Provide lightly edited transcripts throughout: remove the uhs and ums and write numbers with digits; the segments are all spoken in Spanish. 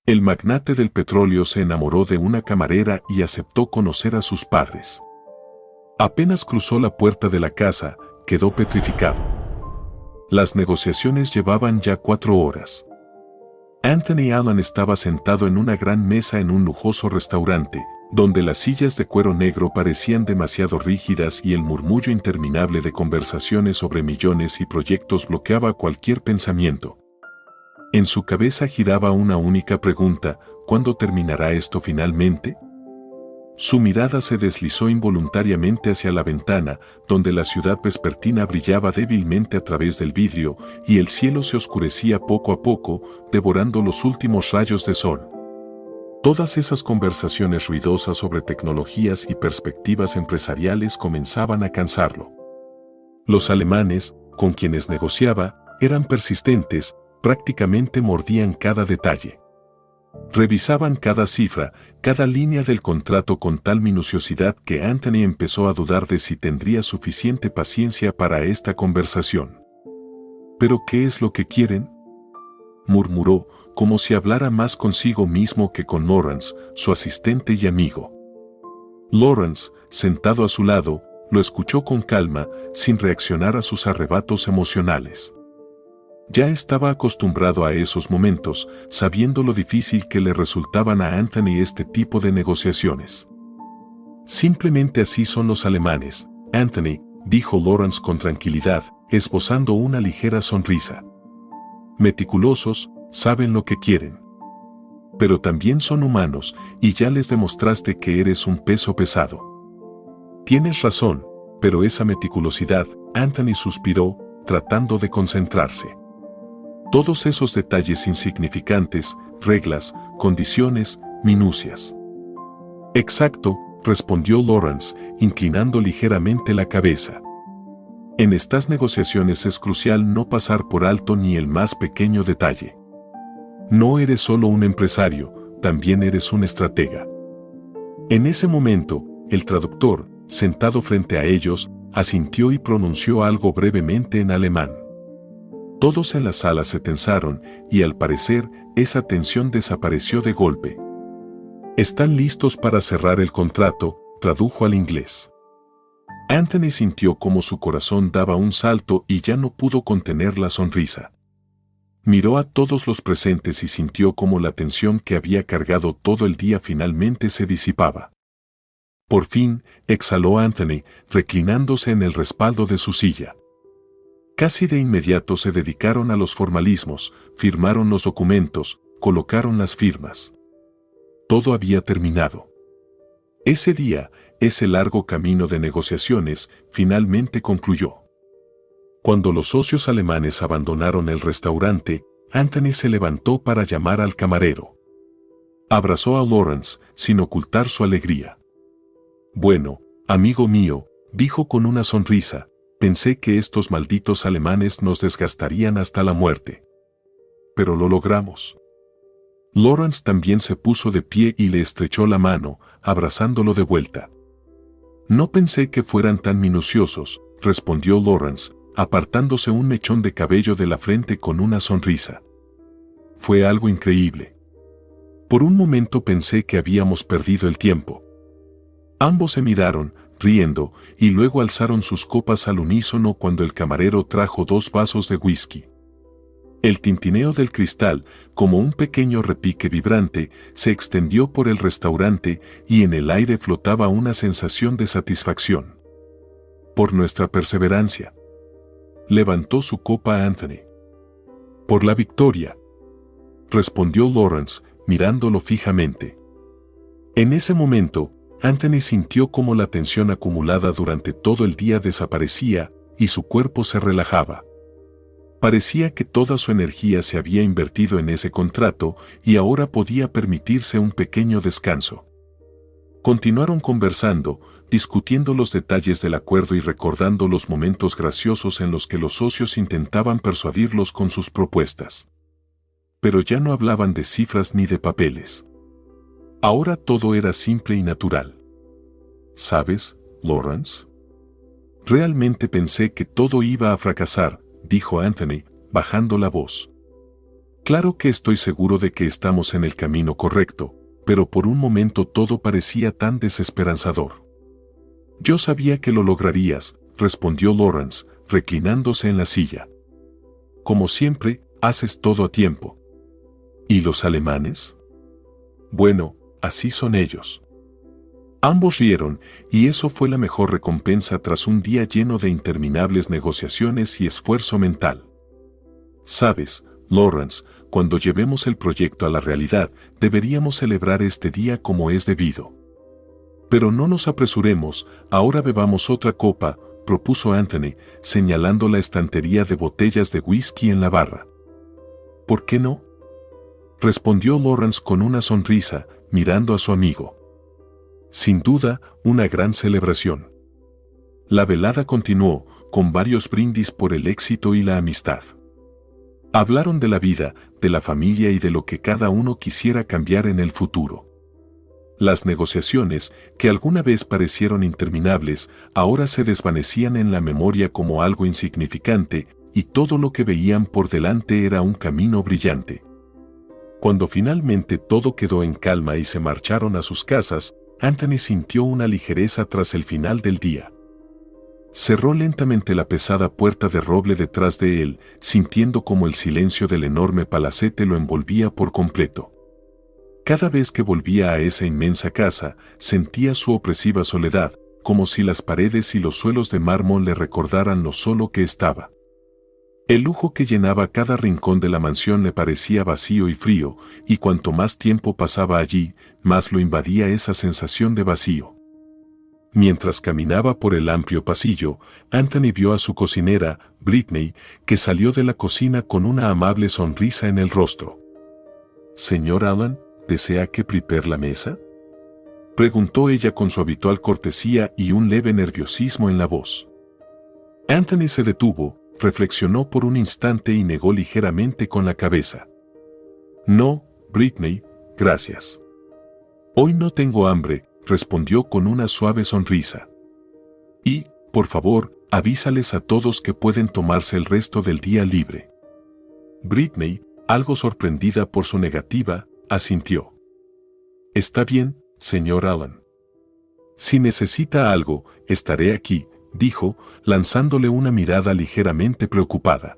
El magnate del petróleo se enamoró de una camarera y aceptó conocer a sus padres. Apenas cruzó la puerta de la casa, quedó petrificado. Las negociaciones llevaban ya 4 horas. Anthony Allen estaba sentado en una gran mesa en un lujoso restaurante, donde las sillas de cuero negro parecían demasiado rígidas y el murmullo interminable de conversaciones sobre millones y proyectos bloqueaba cualquier pensamiento. En su cabeza giraba una única pregunta: ¿cuándo terminará esto finalmente? Su mirada se deslizó involuntariamente hacia la ventana, donde la ciudad vespertina brillaba débilmente a través del vidrio y el cielo se oscurecía poco a poco, devorando los últimos rayos de sol. Todas esas conversaciones ruidosas sobre tecnologías y perspectivas empresariales comenzaban a cansarlo. Los alemanes, con quienes negociaba, eran persistentes, prácticamente mordían cada detalle. Revisaban cada cifra, cada línea del contrato con tal minuciosidad que Anthony empezó a dudar de si tendría suficiente paciencia para esta conversación. ¿Pero qué es lo que quieren?, murmuró, como si hablara más consigo mismo que con Lawrence, su asistente y amigo. Lawrence, sentado a su lado, lo escuchó con calma, sin reaccionar a sus arrebatos emocionales. Ya estaba acostumbrado a esos momentos, sabiendo lo difícil que le resultaban a Anthony este tipo de negociaciones. Simplemente así son los alemanes, Anthony, dijo Lawrence con tranquilidad, esbozando una ligera sonrisa. Meticulosos, saben lo que quieren. Pero también son humanos, y ya les demostraste que eres un peso pesado. Tienes razón, pero esa meticulosidad, Anthony suspiró, tratando de concentrarse. Todos esos detalles insignificantes, reglas, condiciones, minucias. Exacto, respondió Lawrence, inclinando ligeramente la cabeza. En estas negociaciones es crucial no pasar por alto ni el más pequeño detalle. No eres solo un empresario, también eres un estratega. En ese momento, el traductor, sentado frente a ellos, asintió y pronunció algo brevemente en alemán. Todos en la sala se tensaron y al parecer esa tensión desapareció de golpe. «¿Están listos para cerrar el contrato?», tradujo al inglés. Anthony sintió como su corazón daba un salto y ya no pudo contener la sonrisa. Miró a todos los presentes y sintió como la tensión que había cargado todo el día finalmente se disipaba. Por fin, exhaló Anthony, reclinándose en el respaldo de su silla. Casi de inmediato se dedicaron a los formalismos, firmaron los documentos, colocaron las firmas. Todo había terminado. Ese día, ese largo camino de negociaciones, finalmente concluyó. Cuando los socios alemanes abandonaron el restaurante, Anthony se levantó para llamar al camarero. Abrazó a Lawrence, sin ocultar su alegría. «Bueno, amigo mío», dijo con una sonrisa, «pensé que estos malditos alemanes nos desgastarían hasta la muerte. Pero lo logramos». Lawrence también se puso de pie y le estrechó la mano, abrazándolo de vuelta. «No pensé que fueran tan minuciosos», respondió Lawrence, apartándose un mechón de cabello de la frente con una sonrisa. «Fue algo increíble. Por un momento pensé que habíamos perdido el tiempo». Ambos se miraron, riendo, y luego alzaron sus copas al unísono cuando el camarero trajo 2 vasos de whisky. El tintineo del cristal, como un pequeño repique vibrante, se extendió por el restaurante y en el aire flotaba una sensación de satisfacción. «Por nuestra perseverancia», levantó su copa Anthony. «Por la victoria», respondió Lawrence, mirándolo fijamente. En ese momento, Anthony sintió como la tensión acumulada durante todo el día desaparecía y su cuerpo se relajaba. Parecía que toda su energía se había invertido en ese contrato y ahora podía permitirse un pequeño descanso. Continuaron conversando, discutiendo los detalles del acuerdo y recordando los momentos graciosos en los que los socios intentaban persuadirlos con sus propuestas. Pero ya no hablaban de cifras ni de papeles. Ahora todo era simple y natural. «¿Sabes, Lawrence? Realmente pensé que todo iba a fracasar», dijo Anthony, bajando la voz. Claro que estoy seguro de que estamos en el camino correcto, pero por un momento todo parecía tan desesperanzador. Yo sabía que lo lograrías, respondió Lawrence, reclinándose en la silla. Como siempre, haces todo a tiempo. ¿Y los alemanes? Bueno, así son ellos. Ambos rieron, y eso fue la mejor recompensa tras un día lleno de interminables negociaciones y esfuerzo mental. Sabes, Lawrence, cuando llevemos el proyecto a la realidad, deberíamos celebrar este día como es debido. Pero no nos apresuremos, ahora bebamos otra copa, propuso Anthony, señalando la estantería de botellas de whisky en la barra. ¿Por qué no? Respondió Lawrence con una sonrisa, mirando a su amigo. Sin duda, una gran celebración. La velada continuó, con varios brindis por el éxito y la amistad. Hablaron de la vida, de la familia y de lo que cada uno quisiera cambiar en el futuro. Las negociaciones, que alguna vez parecieron interminables, ahora se desvanecían en la memoria como algo insignificante, y todo lo que veían por delante era un camino brillante. Cuando finalmente todo quedó en calma y se marcharon a sus casas, Anthony sintió una ligereza tras el final del día. Cerró lentamente la pesada puerta de roble detrás de él, sintiendo como el silencio del enorme palacete lo envolvía por completo. Cada vez que volvía a esa inmensa casa, sentía su opresiva soledad, como si las paredes y los suelos de mármol le recordaran lo solo que estaba. El lujo que llenaba cada rincón de la mansión le parecía vacío y frío, y cuanto más tiempo pasaba allí, más lo invadía esa sensación de vacío. Mientras caminaba por el amplio pasillo, Anthony vio a su cocinera, Britney, que salió de la cocina con una amable sonrisa en el rostro. «Señor Allan, ¿desea que prepare la mesa?», preguntó ella con su habitual cortesía y un leve nerviosismo en la voz. Anthony se detuvo, reflexionó por un instante y negó ligeramente con la cabeza. «No, Britney, gracias. Hoy no tengo hambre», respondió con una suave sonrisa. «Y, por favor, avísales a todos que pueden tomarse el resto del día libre». Britney, algo sorprendida por su negativa, asintió. «Está bien, señor Allan. Si necesita algo, estaré aquí», dijo, lanzándole una mirada ligeramente preocupada.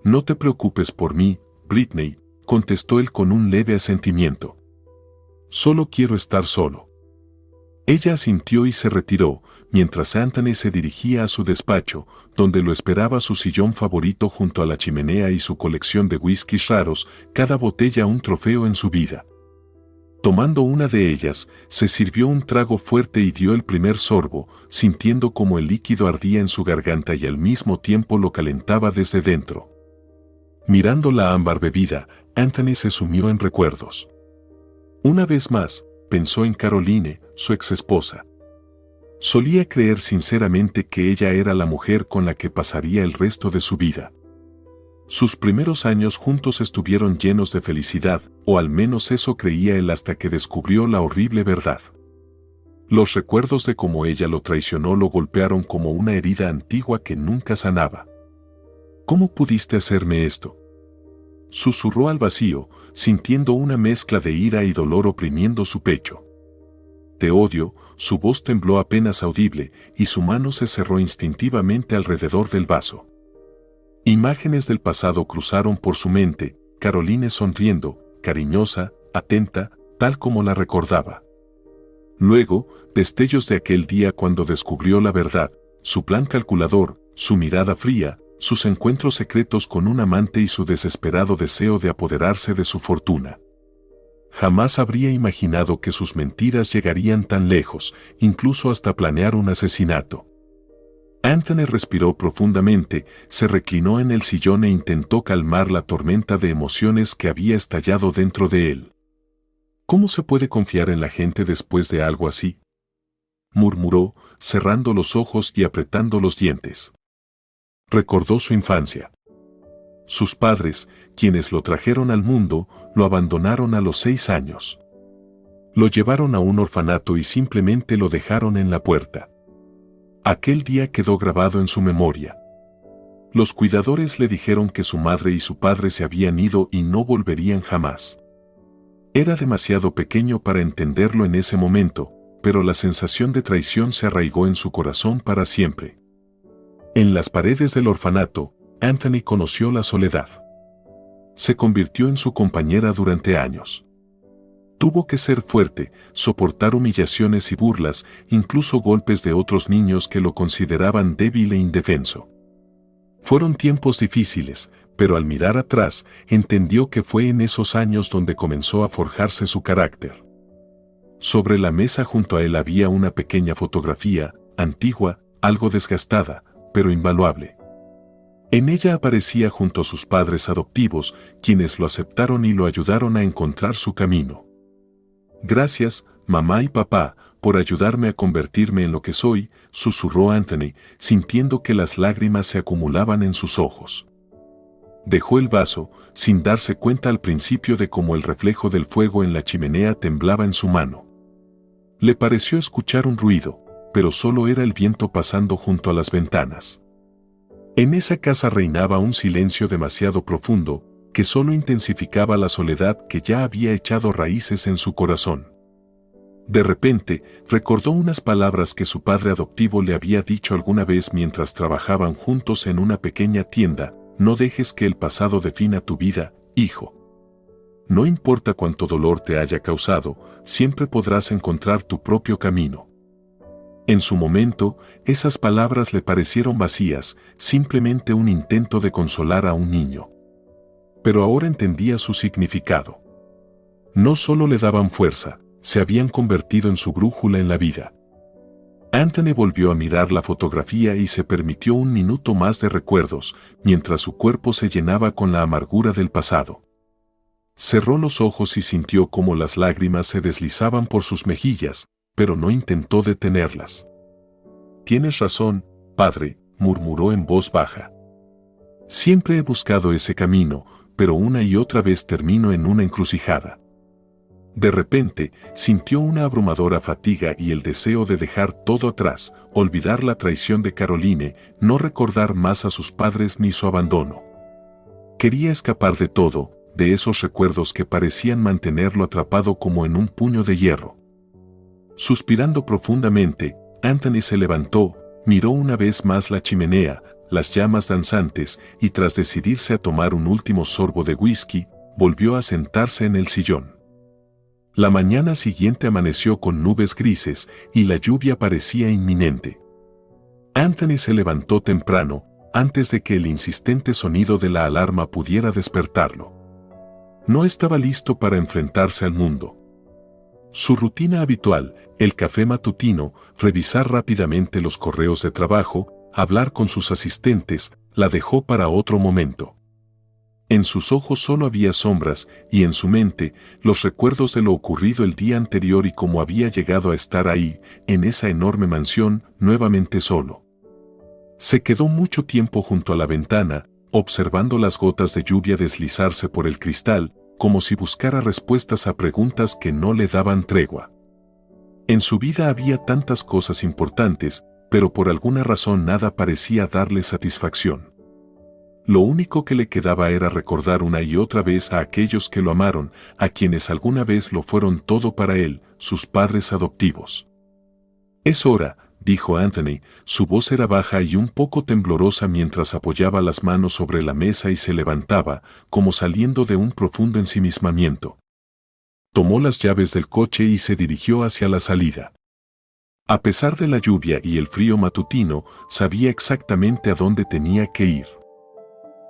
«No te preocupes por mí, Britney», contestó él con un leve asentimiento. «Solo quiero estar solo». Ella asintió y se retiró, mientras Anthony se dirigía a su despacho, donde lo esperaba su sillón favorito junto a la chimenea y su colección de whiskies raros, cada botella un trofeo en su vida. Tomando una de ellas, se sirvió un trago fuerte y dio el primer sorbo, sintiendo como el líquido ardía en su garganta y al mismo tiempo lo calentaba desde dentro. Mirando la ámbar bebida, Anthony se sumió en recuerdos. Una vez más, pensó en Caroline, su exesposa. Solía creer sinceramente que ella era la mujer con la que pasaría el resto de su vida. Sus primeros años juntos estuvieron llenos de felicidad, o al menos eso creía él hasta que descubrió la horrible verdad. Los recuerdos de cómo ella lo traicionó lo golpearon como una herida antigua que nunca sanaba. «¿Cómo pudiste hacerme esto?», susurró al vacío, sintiendo una mezcla de ira y dolor oprimiendo su pecho. «Te odio», su voz tembló apenas audible, y su mano se cerró instintivamente alrededor del vaso. Imágenes del pasado cruzaron por su mente, Caroline sonriendo, cariñosa, atenta, tal como la recordaba. Luego, destellos de aquel día cuando descubrió la verdad, su plan calculador, su mirada fría, sus encuentros secretos con un amante y su desesperado deseo de apoderarse de su fortuna. Jamás habría imaginado que sus mentiras llegarían tan lejos, incluso hasta planear un asesinato. Anthony respiró profundamente, se reclinó en el sillón e intentó calmar la tormenta de emociones que había estallado dentro de él. «¿Cómo se puede confiar en la gente después de algo así?», murmuró, cerrando los ojos y apretando los dientes. Recordó su infancia. Sus padres, quienes lo trajeron al mundo, lo abandonaron a los 6 años. Lo llevaron a un orfanato y simplemente lo dejaron en la puerta. Aquel día quedó grabado en su memoria. Los cuidadores le dijeron que su madre y su padre se habían ido y no volverían jamás. Era demasiado pequeño para entenderlo en ese momento, pero la sensación de traición se arraigó en su corazón para siempre. En las paredes del orfanato, Anthony conoció la soledad. Se convirtió en su compañera durante años. Tuvo que ser fuerte, soportar humillaciones y burlas, incluso golpes de otros niños que lo consideraban débil e indefenso. Fueron tiempos difíciles, pero al mirar atrás, entendió que fue en esos años donde comenzó a forjarse su carácter. Sobre la mesa junto a él había una pequeña fotografía, antigua, algo desgastada, pero invaluable. En ella aparecía junto a sus padres adoptivos, quienes lo aceptaron y lo ayudaron a encontrar su camino. «Gracias, mamá y papá, por ayudarme a convertirme en lo que soy», susurró Anthony, sintiendo que las lágrimas se acumulaban en sus ojos. Dejó el vaso, sin darse cuenta al principio de cómo el reflejo del fuego en la chimenea temblaba en su mano. Le pareció escuchar un ruido, pero solo era el viento pasando junto a las ventanas. En esa casa reinaba un silencio demasiado profundo, que solo intensificaba la soledad que ya había echado raíces en su corazón. De repente, recordó unas palabras que su padre adoptivo le había dicho alguna vez mientras trabajaban juntos en una pequeña tienda: «No dejes que el pasado defina tu vida, hijo. No importa cuánto dolor te haya causado, siempre podrás encontrar tu propio camino». En su momento, esas palabras le parecieron vacías, simplemente un intento de consolar a un niño. Pero ahora entendía su significado. No solo le daban fuerza, se habían convertido en su brújula en la vida. Anthony volvió a mirar la fotografía y se permitió un minuto más de recuerdos, mientras su cuerpo se llenaba con la amargura del pasado. Cerró los ojos y sintió cómo las lágrimas se deslizaban por sus mejillas, pero no intentó detenerlas. «Tienes razón, padre», murmuró en voz baja. «Siempre he buscado ese camino, pero una y otra vez termino en una encrucijada». De repente, sintió una abrumadora fatiga y el deseo de dejar todo atrás, olvidar la traición de Caroline, no recordar más a sus padres ni su abandono. Quería escapar de todo, de esos recuerdos que parecían mantenerlo atrapado como en un puño de hierro. Suspirando profundamente, Anthony se levantó, miró una vez más la chimenea, las llamas danzantes, y tras decidirse a tomar un último sorbo de whisky, volvió a sentarse en el sillón. La mañana siguiente amaneció con nubes grises y la lluvia parecía inminente. Anthony se levantó temprano, antes de que el insistente sonido de la alarma pudiera despertarlo. No estaba listo para enfrentarse al mundo. Su rutina habitual, el café matutino, revisar rápidamente los correos de trabajo, hablar con sus asistentes, la dejó para otro momento. En sus ojos solo había sombras y en su mente los recuerdos de lo ocurrido el día anterior y cómo había llegado a estar ahí, en esa enorme mansión, nuevamente solo. Se quedó mucho tiempo junto a la ventana, observando las gotas de lluvia deslizarse por el cristal, como si buscara respuestas a preguntas que no le daban tregua. En su vida había tantas cosas importantes, pero por alguna razón nada parecía darle satisfacción. Lo único que le quedaba era recordar una y otra vez a aquellos que lo amaron, a quienes alguna vez lo fueron todo para él, sus padres adoptivos. «Es hora», dijo Anthony, su voz era baja y un poco temblorosa mientras apoyaba las manos sobre la mesa y se levantaba, como saliendo de un profundo ensimismamiento. Tomó las llaves del coche y se dirigió hacia la salida. A pesar de la lluvia y el frío matutino, sabía exactamente a dónde tenía que ir.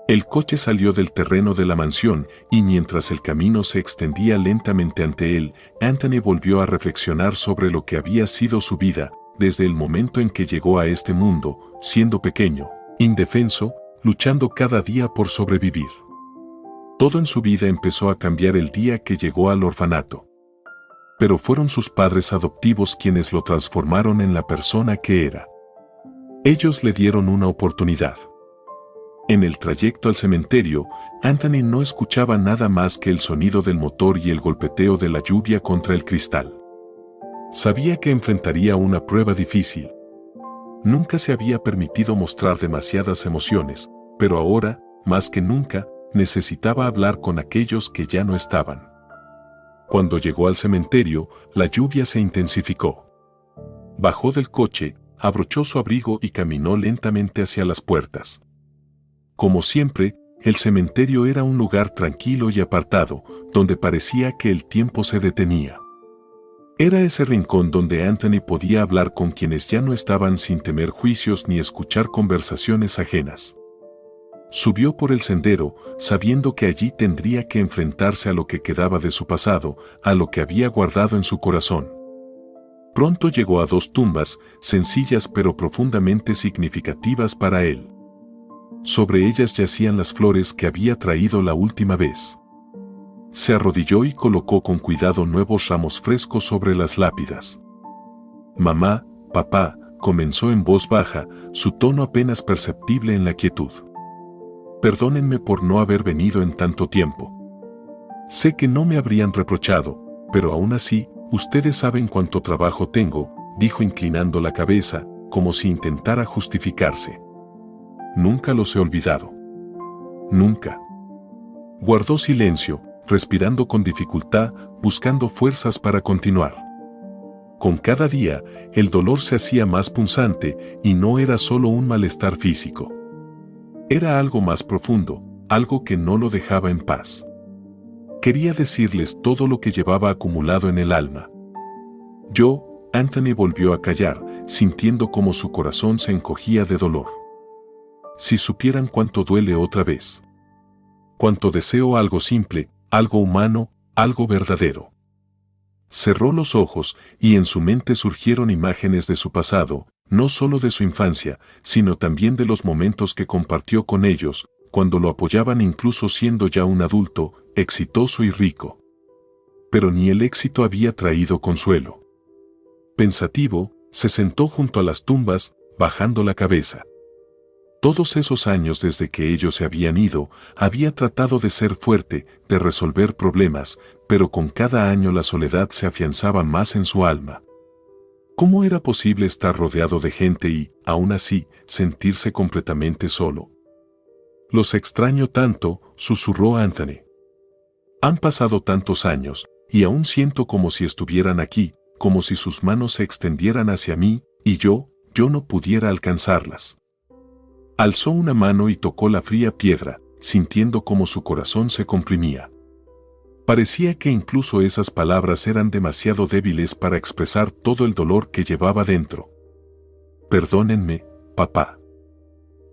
El coche salió del terreno de la mansión y mientras el camino se extendía lentamente ante él, Anthony volvió a reflexionar sobre lo que había sido su vida, desde el momento en que llegó a este mundo, siendo pequeño, indefenso, luchando cada día por sobrevivir. Todo en su vida empezó a cambiar el día que llegó al orfanato. Pero fueron sus padres adoptivos quienes lo transformaron en la persona que era. Ellos le dieron una oportunidad. En el trayecto al cementerio, Anthony no escuchaba nada más que el sonido del motor y el golpeteo de la lluvia contra el cristal. Sabía que enfrentaría una prueba difícil. Nunca se había permitido mostrar demasiadas emociones, pero ahora, más que nunca, necesitaba hablar con aquellos que ya no estaban. Cuando llegó al cementerio, la lluvia se intensificó. Bajó del coche, abrochó su abrigo y caminó lentamente hacia las puertas. Como siempre, el cementerio era un lugar tranquilo y apartado, donde parecía que el tiempo se detenía. Era ese rincón donde Anthony podía hablar con quienes ya no estaban sin temer juicios ni escuchar conversaciones ajenas. Subió por el sendero, sabiendo que allí tendría que enfrentarse a lo que quedaba de su pasado, a lo que había guardado en su corazón. Pronto llegó a 2 tumbas, sencillas pero profundamente significativas para él. Sobre ellas yacían las flores que había traído la última vez. Se arrodilló y colocó con cuidado nuevos ramos frescos sobre las lápidas. «Mamá, papá», comenzó en voz baja, su tono apenas perceptible en la quietud. «Perdónenme por no haber venido en tanto tiempo. Sé que no me habrían reprochado, pero aún así, ustedes saben cuánto trabajo tengo», dijo inclinando la cabeza, como si intentara justificarse. «Nunca los he olvidado. Nunca». Guardó silencio, respirando con dificultad, buscando fuerzas para continuar. Con cada día, el dolor se hacía más punzante y no era solo un malestar físico. Era algo más profundo, algo que no lo dejaba en paz. Quería decirles todo lo que llevaba acumulado en el alma. Anthony volvió a callar, sintiendo como su corazón se encogía de dolor. Si supieran cuánto duele otra vez. Cuánto deseo algo simple, algo humano, algo verdadero. Cerró los ojos y en su mente surgieron imágenes de su pasado, no solo de su infancia, sino también de los momentos que compartió con ellos, cuando lo apoyaban incluso siendo ya un adulto, exitoso y rico. Pero ni el éxito había traído consuelo. Pensativo, se sentó junto a las tumbas, bajando la cabeza. Todos esos años desde que ellos se habían ido, había tratado de ser fuerte, de resolver problemas, pero con cada año la soledad se afianzaba más en su alma. ¿Cómo era posible estar rodeado de gente y, aún así, sentirse completamente solo? «Los extraño tanto», susurró Anthony. «Han pasado tantos años, y aún siento como si estuvieran aquí, como si sus manos se extendieran hacia mí, y yo no pudiera alcanzarlas». Alzó una mano y tocó la fría piedra, sintiendo cómo su corazón se comprimía. Parecía que incluso esas palabras eran demasiado débiles para expresar todo el dolor que llevaba dentro. «Perdónenme, papá.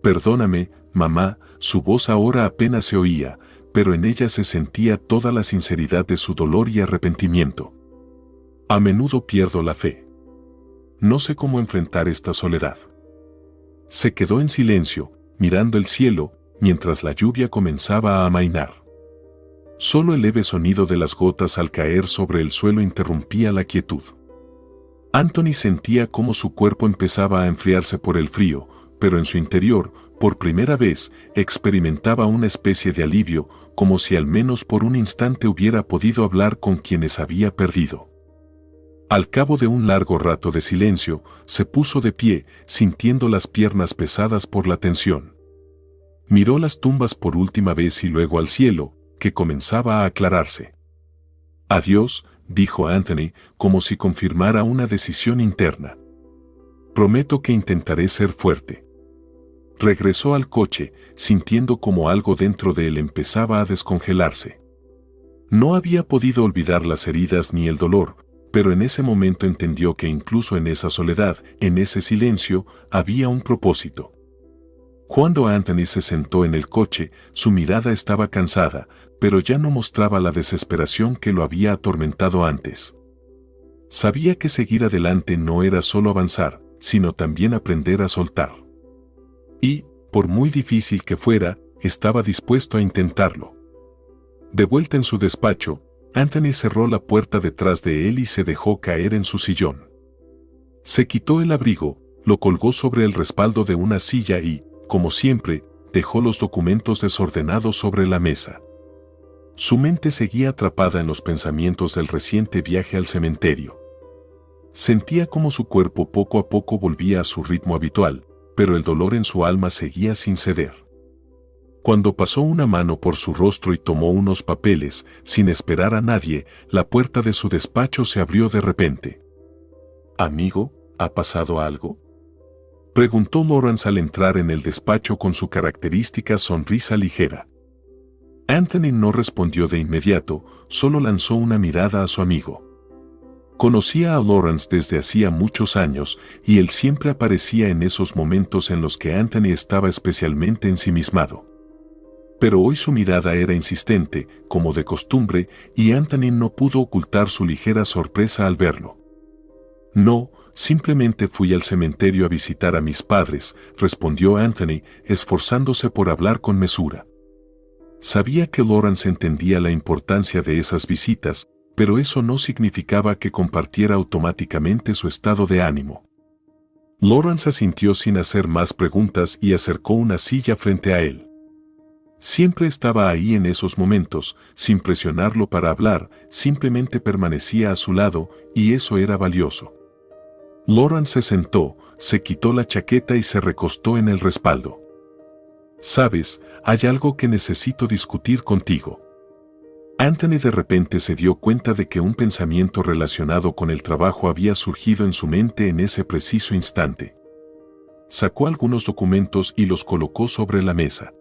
Perdóname, mamá», su voz ahora apenas se oía, pero en ella se sentía toda la sinceridad de su dolor y arrepentimiento. «A menudo pierdo la fe. No sé cómo enfrentar esta soledad». Se quedó en silencio, mirando el cielo, mientras la lluvia comenzaba a amainar. Solo el leve sonido de las gotas al caer sobre el suelo interrumpía la quietud. Anthony sentía cómo su cuerpo empezaba a enfriarse por el frío, pero en su interior, por primera vez, experimentaba una especie de alivio, como si al menos por un instante hubiera podido hablar con quienes había perdido. Al cabo de un largo rato de silencio, se puso de pie, sintiendo las piernas pesadas por la tensión. Miró las tumbas por última vez y luego al cielo, que comenzaba a aclararse. «Adiós», dijo Anthony, como si confirmara una decisión interna. «Prometo que intentaré ser fuerte». Regresó al coche, sintiendo como algo dentro de él empezaba a descongelarse. No había podido olvidar las heridas ni el dolor, pero en ese momento entendió que incluso en esa soledad, en ese silencio, había un propósito. Cuando Anthony se sentó en el coche, su mirada estaba cansada, pero ya no mostraba la desesperación que lo había atormentado antes. Sabía que seguir adelante no era solo avanzar, sino también aprender a soltar. Y, por muy difícil que fuera, estaba dispuesto a intentarlo. De vuelta en su despacho, Anthony cerró la puerta detrás de él y se dejó caer en su sillón. Se quitó el abrigo, lo colgó sobre el respaldo de una silla y, como siempre, dejó los documentos desordenados sobre la mesa. Su mente seguía atrapada en los pensamientos del reciente viaje al cementerio. Sentía como su cuerpo poco a poco volvía a su ritmo habitual, pero el dolor en su alma seguía sin ceder. Cuando pasó una mano por su rostro y tomó unos papeles, sin esperar a nadie, la puerta de su despacho se abrió de repente. «Amigo, ¿ha pasado algo?», preguntó Lawrence al entrar en el despacho con su característica sonrisa ligera. Anthony no respondió de inmediato, solo lanzó una mirada a su amigo. Conocía a Lawrence desde hacía muchos años y él siempre aparecía en esos momentos en los que Anthony estaba especialmente ensimismado. Pero hoy su mirada era insistente, como de costumbre, y Anthony no pudo ocultar su ligera sorpresa al verlo. «No, simplemente fui al cementerio a visitar a mis padres», respondió Anthony, esforzándose por hablar con mesura. Sabía que Lawrence entendía la importancia de esas visitas, pero eso no significaba que compartiera automáticamente su estado de ánimo. Lawrence asintió sin hacer más preguntas y acercó una silla frente a él. Siempre estaba ahí en esos momentos, sin presionarlo para hablar, simplemente permanecía a su lado, y eso era valioso. Lawrence se sentó, se quitó la chaqueta y se recostó en el respaldo. «Sabes, hay algo que necesito discutir contigo». Anthony de repente se dio cuenta de que un pensamiento relacionado con el trabajo había surgido en su mente en ese preciso instante. Sacó algunos documentos y los colocó sobre la mesa.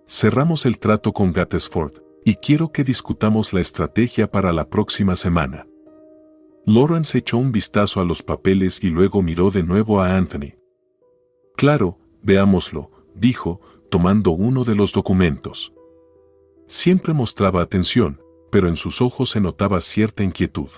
«Cerramos el trato con Gatesford, y quiero que discutamos la estrategia para la próxima semana». Lawrence echó un vistazo a los papeles y luego miró de nuevo a Anthony. «Claro, veámoslo», dijo, tomando uno de los documentos. Siempre mostraba atención, pero en sus ojos se notaba cierta inquietud.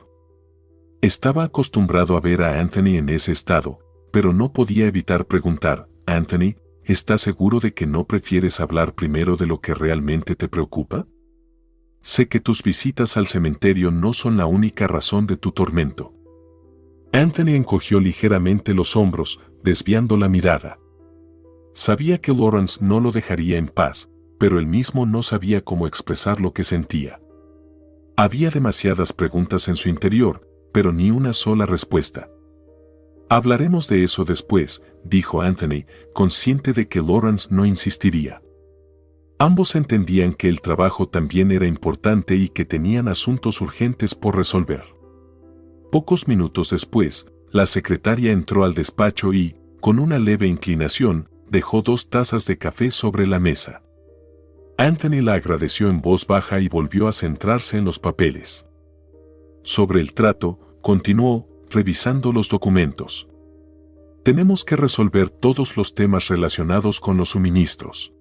Estaba acostumbrado a ver a Anthony en ese estado, pero no podía evitar preguntar: «Anthony, ¿estás seguro de que no prefieres hablar primero de lo que realmente te preocupa? Sé que tus visitas al cementerio no son la única razón de tu tormento». Anthony encogió ligeramente los hombros, desviando la mirada. Sabía que Lawrence no lo dejaría en paz, pero él mismo no sabía cómo expresar lo que sentía. Había demasiadas preguntas en su interior, pero ni una sola respuesta. «Hablaremos de eso después», dijo Anthony, consciente de que Lawrence no insistiría. Ambos entendían que el trabajo también era importante y que tenían asuntos urgentes por resolver. Pocos minutos después, la secretaria entró al despacho y, con una leve inclinación, dejó 2 tazas de café sobre la mesa. Anthony la agradeció en voz baja y volvió a centrarse en los papeles. Sobre el trato, continuó, revisando los documentos. «Tenemos que resolver todos los temas relacionados con los suministros.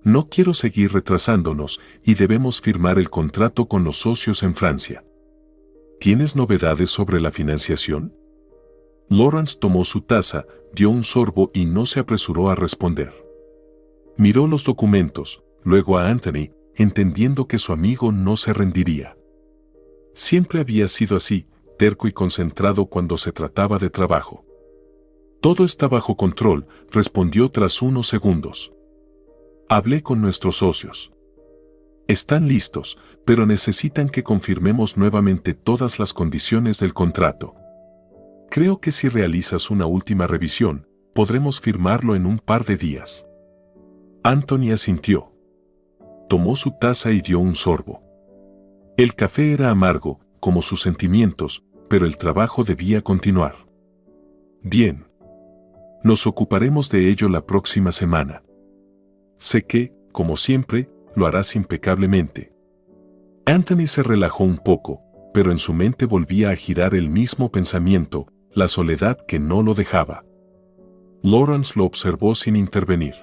No quiero seguir retrasándonos y debemos firmar el contrato con los socios en Francia». «¿Tienes novedades sobre la financiación?». Lawrence tomó su taza, dio un sorbo y no se apresuró a responder. Miró los documentos, luego a Anthony, entendiendo que su amigo no se rendiría. Siempre había sido así, terco y concentrado cuando se trataba de trabajo. «Todo está bajo control», respondió tras unos segundos. «Hablé con nuestros socios. Están listos, pero necesitan que confirmemos nuevamente todas las condiciones del contrato. Creo que si realizas una última revisión, podremos firmarlo en un par de días». Anthony asintió. Tomó su taza y dio un sorbo. El café era amargo, como sus sentimientos, pero el trabajo debía continuar. «Bien. Nos ocuparemos de ello la próxima semana. Sé que, como siempre, lo harás impecablemente». Anthony se relajó un poco, pero en su mente volvía a girar el mismo pensamiento, la soledad que no lo dejaba. Lawrence lo observó sin intervenir.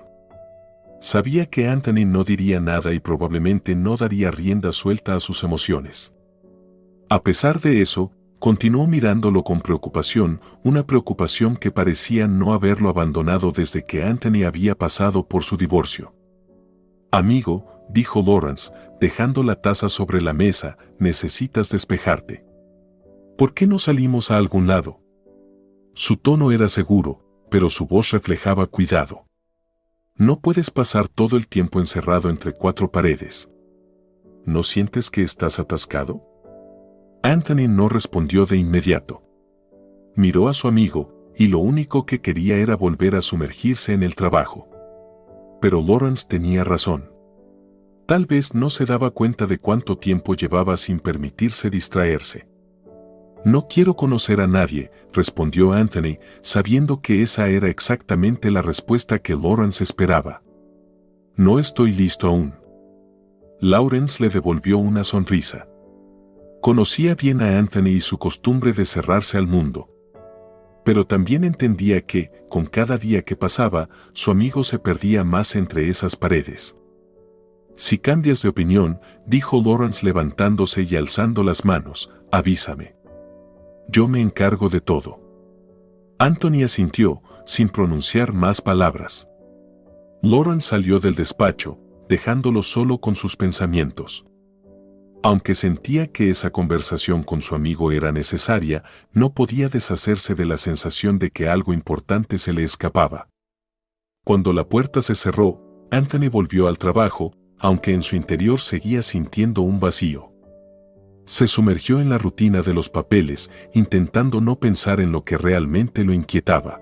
Sabía que Anthony no diría nada y probablemente no daría rienda suelta a sus emociones. A pesar de eso, continuó mirándolo con preocupación, una preocupación que parecía no haberlo abandonado desde que Anthony había pasado por su divorcio. «Amigo», dijo Lawrence, dejando la taza sobre la mesa, «necesitas despejarte. ¿Por qué no salimos a algún lado?». Su tono era seguro, pero su voz reflejaba cuidado. «No puedes pasar todo el tiempo encerrado entre 4 paredes. ¿No sientes que estás atascado?». Anthony no respondió de inmediato. Miró a su amigo, y lo único que quería era volver a sumergirse en el trabajo. pero Lawrence tenía razón. Tal vez no se daba cuenta de cuánto tiempo llevaba sin permitirse distraerse. No quiero conocer a nadie, respondió Anthony, sabiendo que esa era exactamente la respuesta que Lawrence esperaba. No estoy listo aún. Lawrence le devolvió una sonrisa. Conocía bien a Anthony y su costumbre de cerrarse al mundo. Pero también entendía que, con cada día que pasaba, su amigo se perdía más entre esas paredes. Si cambias de opinión, dijo Lawrence levantándose y alzando las manos, avísame. Yo me encargo de todo. Anthony asintió, sin pronunciar más palabras. Lawrence salió del despacho, dejándolo solo con sus pensamientos. Aunque sentía que esa conversación con su amigo era necesaria, no podía deshacerse de la sensación de que algo importante se le escapaba. Cuando la puerta se cerró, Anthony volvió al trabajo, aunque en su interior seguía sintiendo un vacío. Se sumergió en la rutina de los papeles, intentando no pensar en lo que realmente lo inquietaba.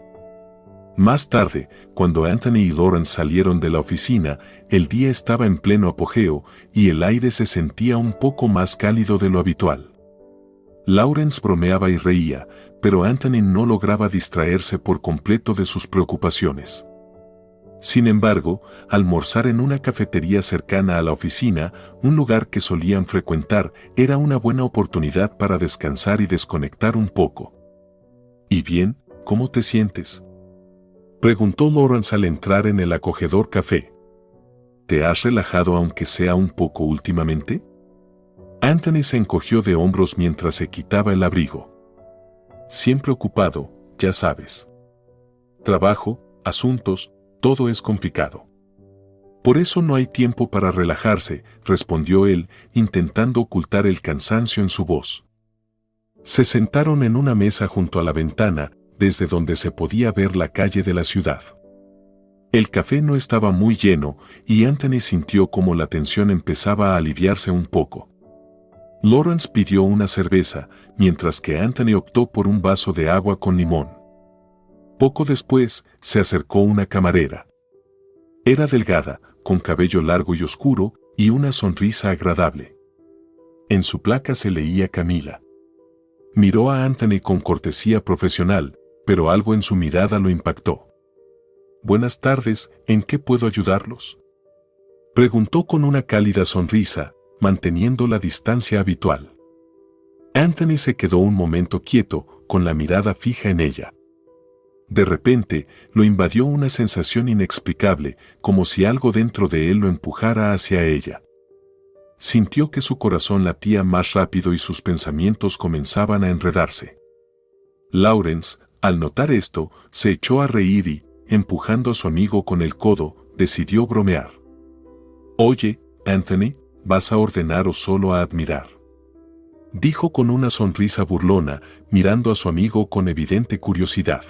Más tarde, cuando Anthony y Lawrence salieron de la oficina, el día estaba en pleno apogeo y el aire se sentía un poco más cálido de lo habitual. Lawrence bromeaba y reía, pero Anthony no lograba distraerse por completo de sus preocupaciones. Sin embargo, almorzar en una cafetería cercana a la oficina, un lugar que solían frecuentar, era una buena oportunidad para descansar y desconectar un poco. ¿Y bien, cómo te sientes?, preguntó Lawrence al entrar en el acogedor café. ¿Te has relajado aunque sea un poco últimamente? Anthony se encogió de hombros mientras se quitaba el abrigo. Siempre ocupado, ya sabes. Trabajo, asuntos, todo es complicado. Por eso no hay tiempo para relajarse, respondió él, intentando ocultar el cansancio en su voz. Se sentaron en una mesa junto a la ventana, desde donde se podía ver la calle de la ciudad. El café no estaba muy lleno, y Anthony sintió como la tensión empezaba a aliviarse un poco. Lawrence pidió una cerveza, mientras que Anthony optó por un vaso de agua con limón. Poco después, se acercó una camarera. Era delgada, con cabello largo y oscuro, y una sonrisa agradable. En su placa se leía Camila. Miró a Anthony con cortesía profesional, pero algo en su mirada lo impactó. Buenas tardes, ¿en qué puedo ayudarlos?, preguntó con una cálida sonrisa, manteniendo la distancia habitual. Anthony se quedó un momento quieto, con la mirada fija en ella. De repente, lo invadió una sensación inexplicable, como si algo dentro de él lo empujara hacia ella. Sintió que su corazón latía más rápido y sus pensamientos comenzaban a enredarse. Lawrence, al notar esto, se echó a reír y, empujando a su amigo con el codo, decidió bromear. «Oye, Anthony, ¿vas a ordenar o solo a admirar?», dijo con una sonrisa burlona, mirando a su amigo con evidente curiosidad.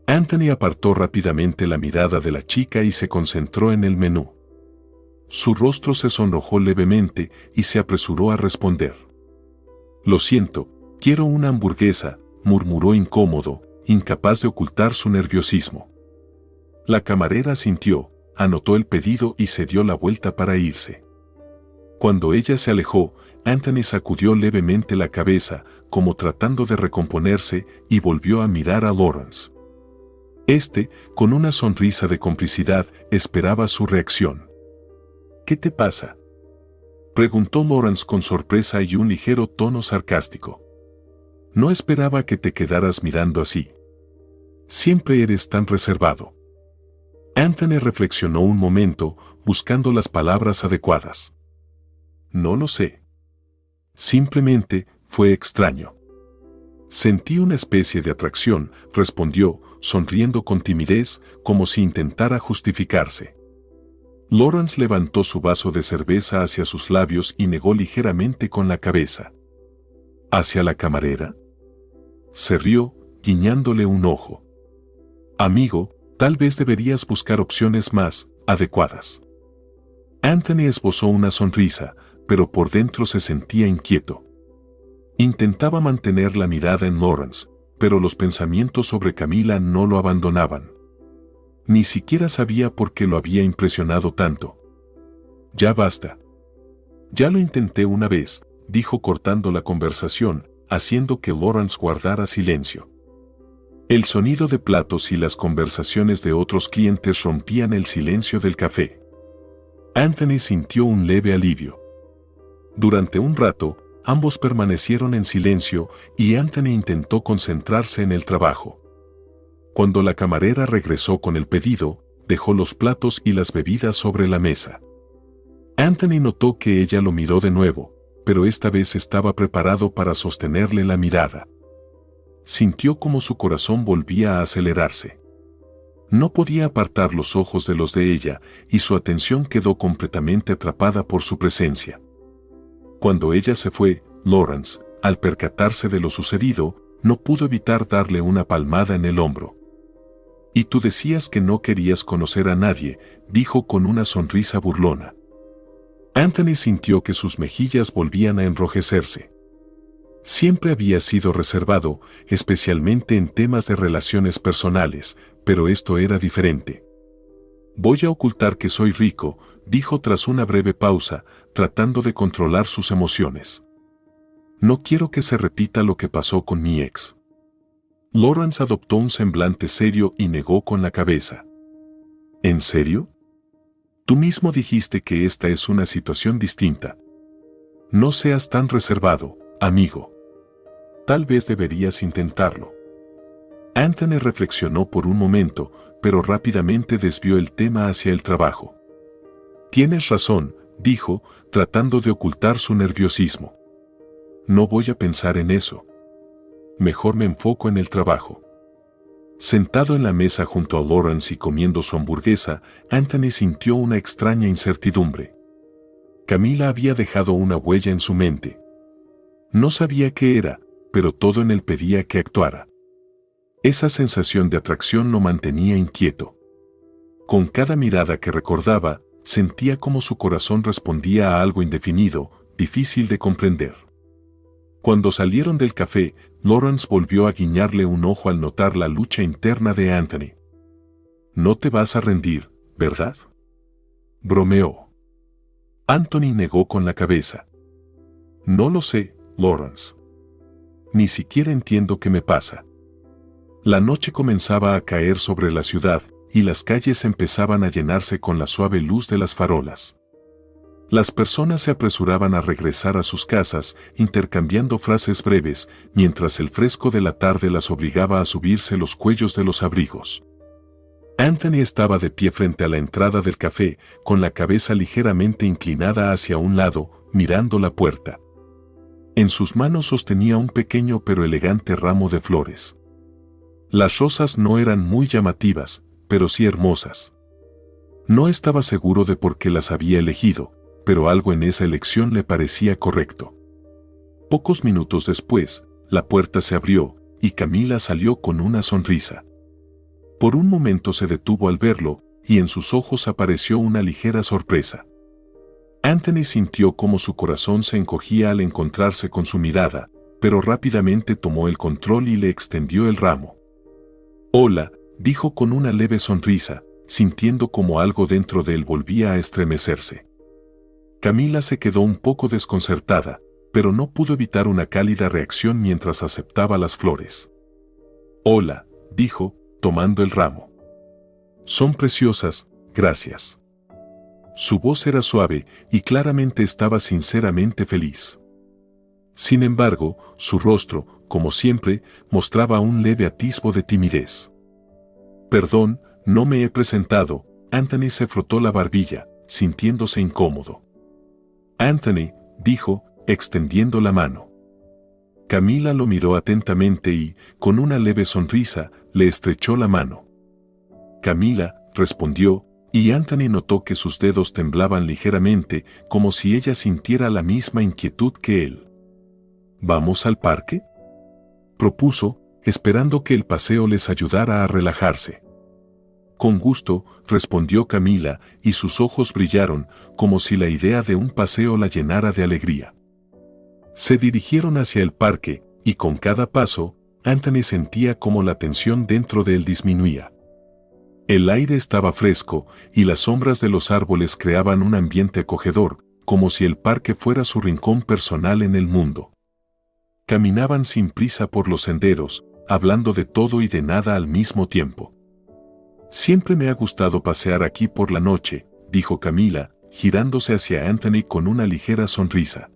Anthony apartó rápidamente la mirada de la chica y se concentró en el menú. Su rostro se sonrojó levemente y se apresuró a responder. «Lo siento, quiero una hamburguesa», murmuró incómodo, incapaz de ocultar su nerviosismo. La camarera asintió, anotó el pedido y se dio la vuelta para irse. Cuando ella se alejó, Anthony sacudió levemente la cabeza, como tratando de recomponerse, y volvió a mirar a Lawrence. Este, con una sonrisa de complicidad, esperaba su reacción. «¿Qué te pasa?», preguntó Lawrence con sorpresa y un ligero tono sarcástico. «No esperaba que te quedaras mirando así. Siempre eres tan reservado». Anthony reflexionó un momento, buscando las palabras adecuadas. «No lo sé. Simplemente fue extraño». «Sentí una especie de atracción», respondió, sonriendo con timidez, como si intentara justificarse. Lawrence levantó su vaso de cerveza hacia sus labios y negó ligeramente con la cabeza. «¿Hacia la camarera?». Se rió, guiñándole un ojo. «Amigo, tal vez deberías buscar opciones más adecuadas». Anthony esbozó una sonrisa, pero por dentro se sentía inquieto. Intentaba mantener la mirada en Lawrence, pero los pensamientos sobre Camila no lo abandonaban. Ni siquiera sabía por qué lo había impresionado tanto. Ya basta. Ya lo intenté una vez, dijo cortando la conversación, haciendo que Lawrence guardara silencio. El sonido de platos y las conversaciones de otros clientes rompían el silencio del café. Anthony sintió un leve alivio. Durante un rato, ambos permanecieron en silencio y Anthony intentó concentrarse en el trabajo. Cuando la camarera regresó con el pedido, dejó los platos y las bebidas sobre la mesa. Anthony notó que ella lo miró de nuevo, pero esta vez estaba preparado para sostenerle la mirada. Sintió como su corazón volvía a acelerarse. No podía apartar los ojos de los de ella y su atención quedó completamente atrapada por su presencia. Cuando ella se fue, Lawrence, al percatarse de lo sucedido, no pudo evitar darle una palmada en el hombro. «Y tú decías que no querías conocer a nadie», dijo con una sonrisa burlona. Anthony sintió que sus mejillas volvían a enrojecerse. Siempre había sido reservado, especialmente en temas de relaciones personales, pero esto era diferente. «Voy a ocultar que soy rico», dijo tras una breve pausa, tratando de controlar sus emociones. «No quiero que se repita lo que pasó con mi ex». Lawrence adoptó un semblante serio y negó con la cabeza. «¿En serio? Tú mismo dijiste que esta es una situación distinta. No seas tan reservado, amigo. Tal vez deberías intentarlo». Anthony reflexionó por un momento, pero rápidamente desvió el tema hacia el trabajo. «Tienes razón», dijo, tratando de ocultar su nerviosismo. «No voy a pensar en eso. Mejor me enfoco en el trabajo». Sentado en la mesa junto a Lawrence y comiendo su hamburguesa, Anthony sintió una extraña incertidumbre. Camila había dejado una huella en su mente. No sabía qué era, pero todo en él pedía que actuara. Esa sensación de atracción lo mantenía inquieto. Con cada mirada que recordaba, sentía como su corazón respondía a algo indefinido, difícil de comprender. Cuando salieron del café, Lawrence volvió a guiñarle un ojo al notar la lucha interna de Anthony. «No te vas a rendir, ¿verdad?», bromeó. Anthony negó con la cabeza. «No lo sé, Lawrence. Ni siquiera entiendo qué me pasa». La noche comenzaba a caer sobre la ciudad y las calles empezaban a llenarse con la suave luz de las farolas. Las personas se apresuraban a regresar a sus casas, intercambiando frases breves, mientras el fresco de la tarde las obligaba a subirse los cuellos de los abrigos. Anthony estaba de pie frente a la entrada del café, con la cabeza ligeramente inclinada hacia un lado, mirando la puerta. En sus manos sostenía un pequeño pero elegante ramo de flores. Las rosas no eran muy llamativas, pero sí hermosas. No estaba seguro de por qué las había elegido, pero algo en esa elección le parecía correcto. Pocos minutos después, la puerta se abrió y Camila salió con una sonrisa. Por un momento se detuvo al verlo y en sus ojos apareció una ligera sorpresa. Anthony sintió cómo su corazón se encogía al encontrarse con su mirada, pero rápidamente tomó el control y le extendió el ramo. «Hola», dijo con una leve sonrisa, sintiendo como algo dentro de él volvía a estremecerse. Camila se quedó un poco desconcertada, pero no pudo evitar una cálida reacción mientras aceptaba las flores. «Hola», dijo, tomando el ramo. «Son preciosas, gracias». Su voz era suave y claramente estaba sinceramente feliz. Sin embargo, su rostro, como siempre, mostraba un leve atisbo de timidez. «Perdón, no me he presentado», Anthony se frotó la barbilla, sintiéndose incómodo. «Anthony», dijo, extendiendo la mano. Camila lo miró atentamente y, con una leve sonrisa, le estrechó la mano. «Camila», respondió, y Anthony notó que sus dedos temblaban ligeramente, como si ella sintiera la misma inquietud que él. «¿Vamos al parque?», propuso, esperando que el paseo les ayudara a relajarse. «Con gusto», respondió Camila, y sus ojos brillaron, como si la idea de un paseo la llenara de alegría. Se dirigieron hacia el parque, y con cada paso, Anthony sentía como la tensión dentro de él disminuía. El aire estaba fresco y las sombras de los árboles creaban un ambiente acogedor, como si el parque fuera su rincón personal en el mundo. Caminaban sin prisa por los senderos, hablando de todo y de nada al mismo tiempo. Siempre me ha gustado pasear aquí por la noche, dijo Camila, girándose hacia Anthony con una ligera sonrisa.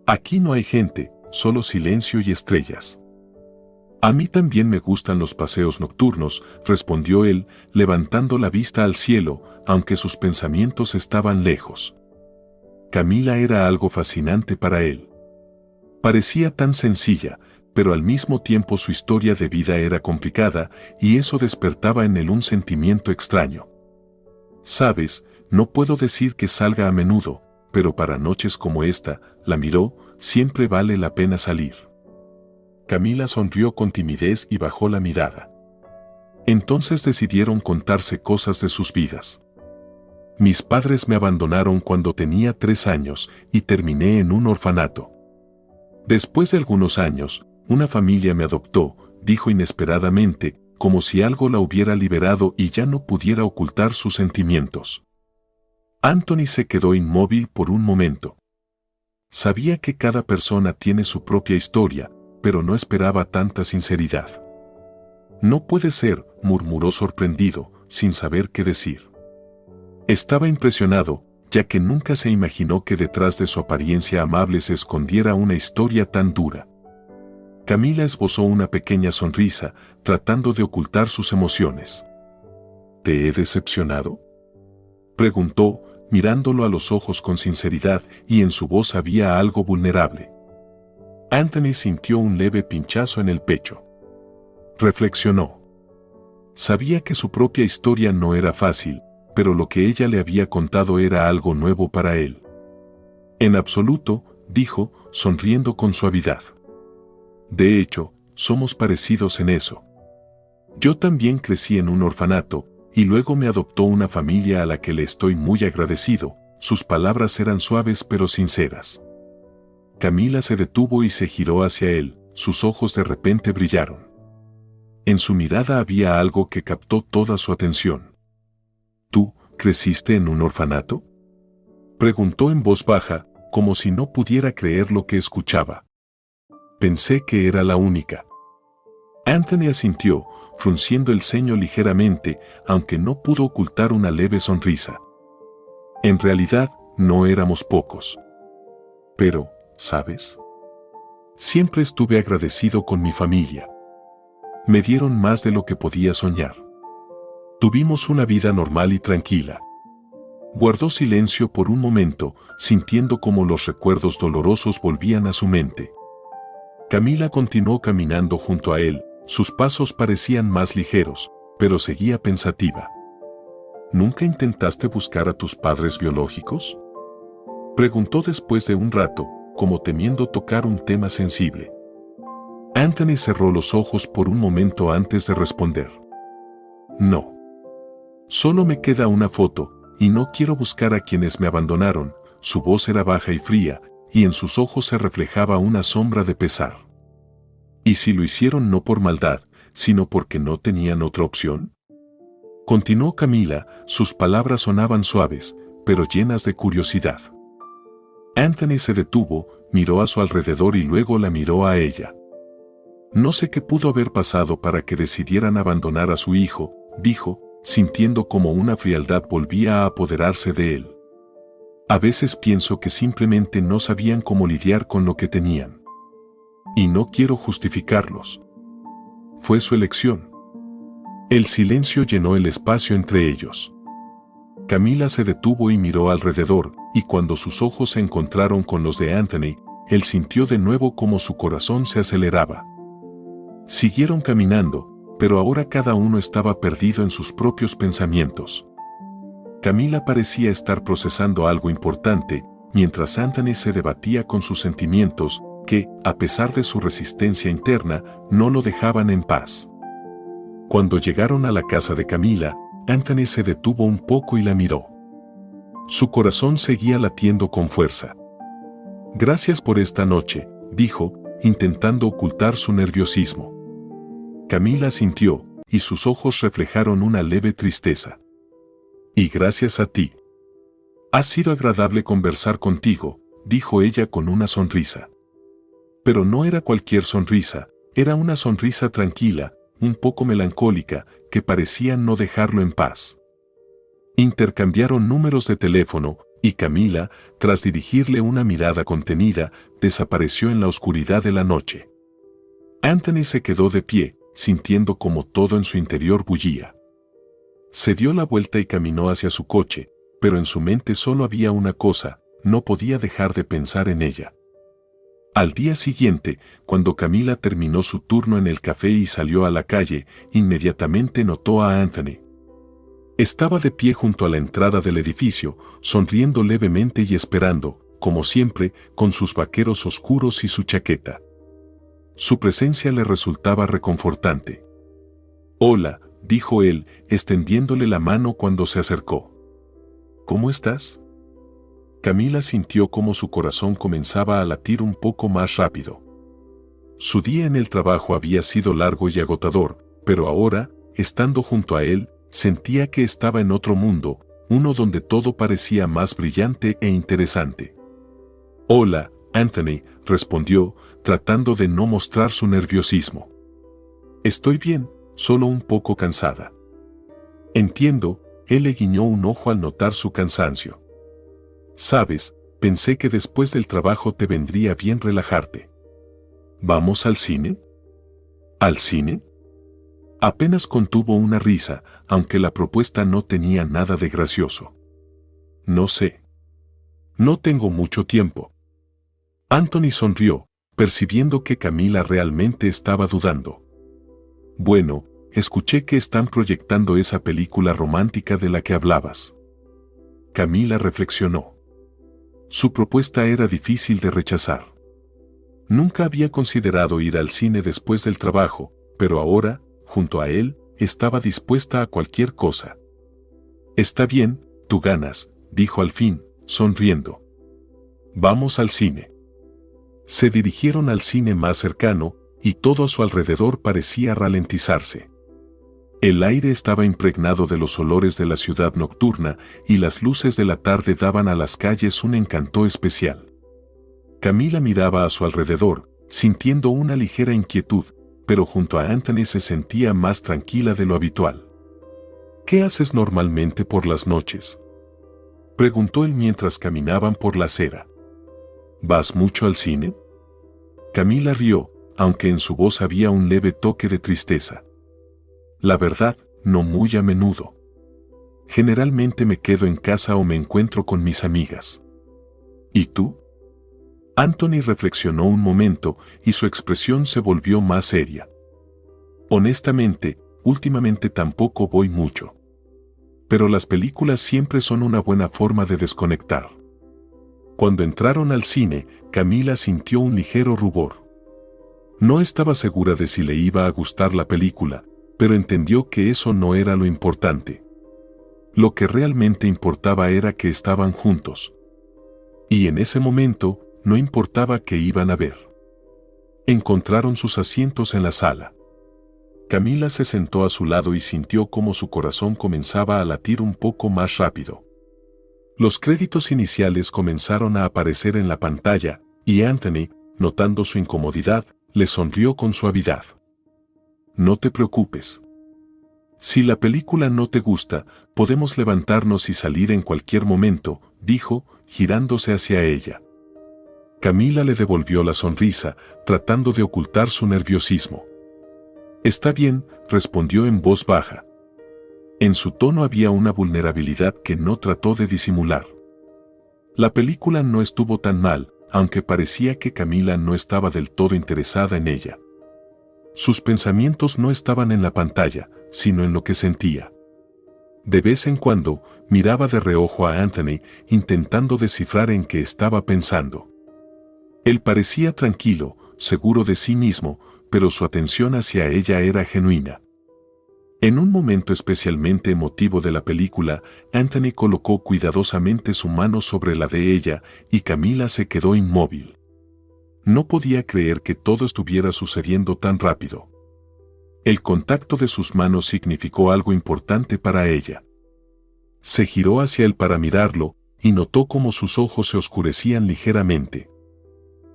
Aquí no hay gente, solo silencio y estrellas. A mí también me gustan los paseos nocturnos, respondió él, levantando la vista al cielo, aunque sus pensamientos estaban lejos. Camila era algo fascinante para él. Parecía tan sencilla, pero al mismo tiempo su historia de vida era complicada, y eso despertaba en él un sentimiento extraño. Sabes, no puedo decir que salga a menudo, pero para noches como esta, la miró, siempre vale la pena salir. Camila sonrió con timidez y bajó la mirada. Entonces decidieron contarse cosas de sus vidas. Mis padres me abandonaron cuando tenía 3 años y terminé en un orfanato. Después de algunos años, una familia me adoptó, dijo inesperadamente, como si algo la hubiera liberado y ya no pudiera ocultar sus sentimientos. Anthony se quedó inmóvil por un momento. Sabía que cada persona tiene su propia historia, pero no esperaba tanta sinceridad. No puede ser, murmuró sorprendido, sin saber qué decir. Estaba impresionado, ya que nunca se imaginó que detrás de su apariencia amable se escondiera una historia tan dura. Camila esbozó una pequeña sonrisa, tratando de ocultar sus emociones. ¿Te he decepcionado?, preguntó, mirándolo a los ojos con sinceridad, y en su voz había algo vulnerable. Anthony sintió un leve pinchazo en el pecho. Reflexionó. Sabía que su propia historia no era fácil, pero lo que ella le había contado era algo nuevo para él. En absoluto, dijo, sonriendo con suavidad. De hecho, somos parecidos en eso. Yo también crecí en un orfanato, y luego me adoptó una familia a la que le estoy muy agradecido. Sus palabras eran suaves pero sinceras. Camila se detuvo y se giró hacia él, sus ojos de repente brillaron. En su mirada había algo que captó toda su atención. ¿Tú creciste en un orfanato?, preguntó en voz baja, como si no pudiera creer lo que escuchaba. Pensé que era la única. Anthony asintió, frunciendo el ceño ligeramente, aunque no pudo ocultar una leve sonrisa. En realidad, no éramos pocos. Pero, ¿sabes? Siempre estuve agradecido con mi familia. Me dieron más de lo que podía soñar. Tuvimos una vida normal y tranquila. Guardó silencio por un momento, sintiendo cómo los recuerdos dolorosos volvían a su mente. Camila continuó caminando junto a él, sus pasos parecían más ligeros, pero seguía pensativa. ¿Nunca intentaste buscar a tus padres biológicos?, preguntó después de un rato, como temiendo tocar un tema sensible. Anthony cerró los ojos por un momento antes de responder. No. Solo me queda una foto, y no quiero buscar a quienes me abandonaron. Su voz era baja y fría, y en sus ojos se reflejaba una sombra de pesar. ¿Y si lo hicieron no por maldad, sino porque no tenían otra opción?, continuó Camila, sus palabras sonaban suaves, pero llenas de curiosidad. Anthony se detuvo, miró a su alrededor y luego la miró a ella. No sé qué pudo haber pasado para que decidieran abandonar a su hijo, dijo, sintiendo como una frialdad volvía a apoderarse de él. A veces pienso que simplemente no sabían cómo lidiar con lo que tenían. Y no quiero justificarlos. Fue su elección. El silencio llenó el espacio entre ellos. Camila se detuvo y miró alrededor, y cuando sus ojos se encontraron con los de Anthony, él sintió de nuevo como su corazón se aceleraba. Siguieron caminando, pero ahora cada uno estaba perdido en sus propios pensamientos. Camila parecía estar procesando algo importante, mientras Anthony se debatía con sus sentimientos, que, a pesar de su resistencia interna, no lo dejaban en paz. Cuando llegaron a la casa de Camila, Anthony se detuvo un poco y la miró. Su corazón seguía latiendo con fuerza. Gracias por esta noche, dijo, intentando ocultar su nerviosismo. Camila asintió, y sus ojos reflejaron una leve tristeza. Y gracias a ti. Ha sido agradable conversar contigo, dijo ella con una sonrisa. Pero no era cualquier sonrisa, era una sonrisa tranquila, un poco melancólica, que parecía no dejarlo en paz. Intercambiaron números de teléfono, y Camila, tras dirigirle una mirada contenida, desapareció en la oscuridad de la noche. Anthony se quedó de pie, sintiendo como todo en su interior bullía. Se dio la vuelta y caminó hacia su coche, pero en su mente solo había una cosa, no podía dejar de pensar en ella. Al día siguiente, cuando Camila terminó su turno en el café y salió a la calle, inmediatamente notó a Anthony. Estaba de pie junto a la entrada del edificio, sonriendo levemente y esperando, como siempre, con sus vaqueros oscuros y su chaqueta. Su presencia le resultaba reconfortante. «Hola», dijo él, extendiéndole la mano cuando se acercó. «¿Cómo estás?» Camila sintió como su corazón comenzaba a latir un poco más rápido. Su día en el trabajo había sido largo y agotador, pero ahora, estando junto a él, sentía que estaba en otro mundo, uno donde todo parecía más brillante e interesante. «Hola, Anthony», respondió, tratando de no mostrar su nerviosismo. «Estoy bien, solo un poco cansada». «Entiendo», él le guiñó un ojo al notar su cansancio. «Sabes, pensé que después del trabajo te vendría bien relajarte». «¿Vamos al cine?» «¿Al cine?» Apenas contuvo una risa, aunque la propuesta no tenía nada de gracioso. «No sé. No tengo mucho tiempo». Anthony sonrió, percibiendo que Camila realmente estaba dudando. «Bueno, escuché que están proyectando esa película romántica de la que hablabas». Camila reflexionó. Su propuesta era difícil de rechazar. Nunca había considerado ir al cine después del trabajo, pero ahora, junto a él, estaba dispuesta a cualquier cosa. «Está bien, tú ganas», dijo al fin, sonriendo. «Vamos al cine». Se dirigieron al cine más cercano, y todo a su alrededor parecía ralentizarse. El aire estaba impregnado de los olores de la ciudad nocturna, y las luces de la tarde daban a las calles un encanto especial. Camila miraba a su alrededor, sintiendo una ligera inquietud, pero junto a Anthony se sentía más tranquila de lo habitual. «¿Qué haces normalmente por las noches?», preguntó él mientras caminaban por la acera. «¿Vas mucho al cine?». Camila rió, aunque en su voz había un leve toque de tristeza. «La verdad, no muy a menudo. Generalmente me quedo en casa o me encuentro con mis amigas». «¿Y tú?». Anthony reflexionó un momento y su expresión se volvió más seria. «Honestamente, últimamente tampoco voy mucho. Pero las películas siempre son una buena forma de desconectar». Cuando entraron al cine, Camila sintió un ligero rubor. No estaba segura de si le iba a gustar la película, pero entendió que eso no era lo importante. Lo que realmente importaba era que estaban juntos. Y en ese momento, no importaba qué iban a ver. Encontraron sus asientos en la sala. Camila se sentó a su lado y sintió como su corazón comenzaba a latir un poco más rápido. Los créditos iniciales comenzaron a aparecer en la pantalla, y Anthony, notando su incomodidad, le sonrió con suavidad. «No te preocupes. Si la película no te gusta, podemos levantarnos y salir en cualquier momento», dijo, girándose hacia ella. Camila le devolvió la sonrisa, tratando de ocultar su nerviosismo. «Está bien», respondió en voz baja. En su tono había una vulnerabilidad que no trató de disimular. La película no estuvo tan mal, aunque parecía que Camila no estaba del todo interesada en ella. Sus pensamientos no estaban en la pantalla, sino en lo que sentía. De vez en cuando, miraba de reojo a Anthony, intentando descifrar en qué estaba pensando. Él parecía tranquilo, seguro de sí mismo, pero su atención hacia ella era genuina. En un momento especialmente emotivo de la película, Anthony colocó cuidadosamente su mano sobre la de ella y Camila se quedó inmóvil. No podía creer que todo estuviera sucediendo tan rápido. El contacto de sus manos significó algo importante para ella. Se giró hacia él para mirarlo y notó cómo sus ojos se oscurecían ligeramente.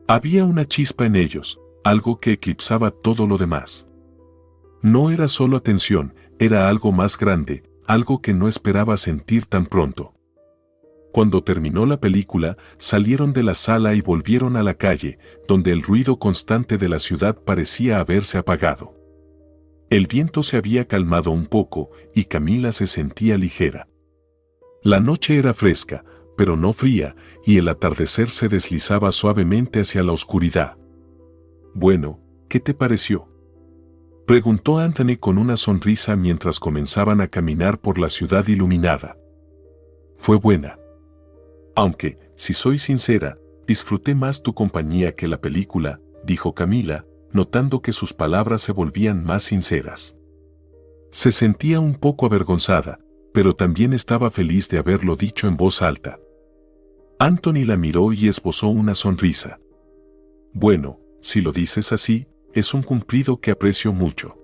Había una chispa en ellos, algo que eclipsaba todo lo demás. No era solo atención, era algo más grande, algo que no esperaba sentir tan pronto. Cuando terminó la película, salieron de la sala y volvieron a la calle, donde el ruido constante de la ciudad parecía haberse apagado. El viento se había calmado un poco y Camila se sentía ligera. La noche era fresca, pero no fría, y el atardecer se deslizaba suavemente hacia la oscuridad. «Bueno, ¿qué te pareció?», preguntó Anthony con una sonrisa mientras comenzaban a caminar por la ciudad iluminada. «Fue buena. Aunque, si soy sincera, disfruté más tu compañía que la película», dijo Camila, notando que sus palabras se volvían más sinceras. Se sentía un poco avergonzada, pero también estaba feliz de haberlo dicho en voz alta. Anthony la miró y esbozó una sonrisa. «Bueno, si lo dices así, es un cumplido que aprecio mucho».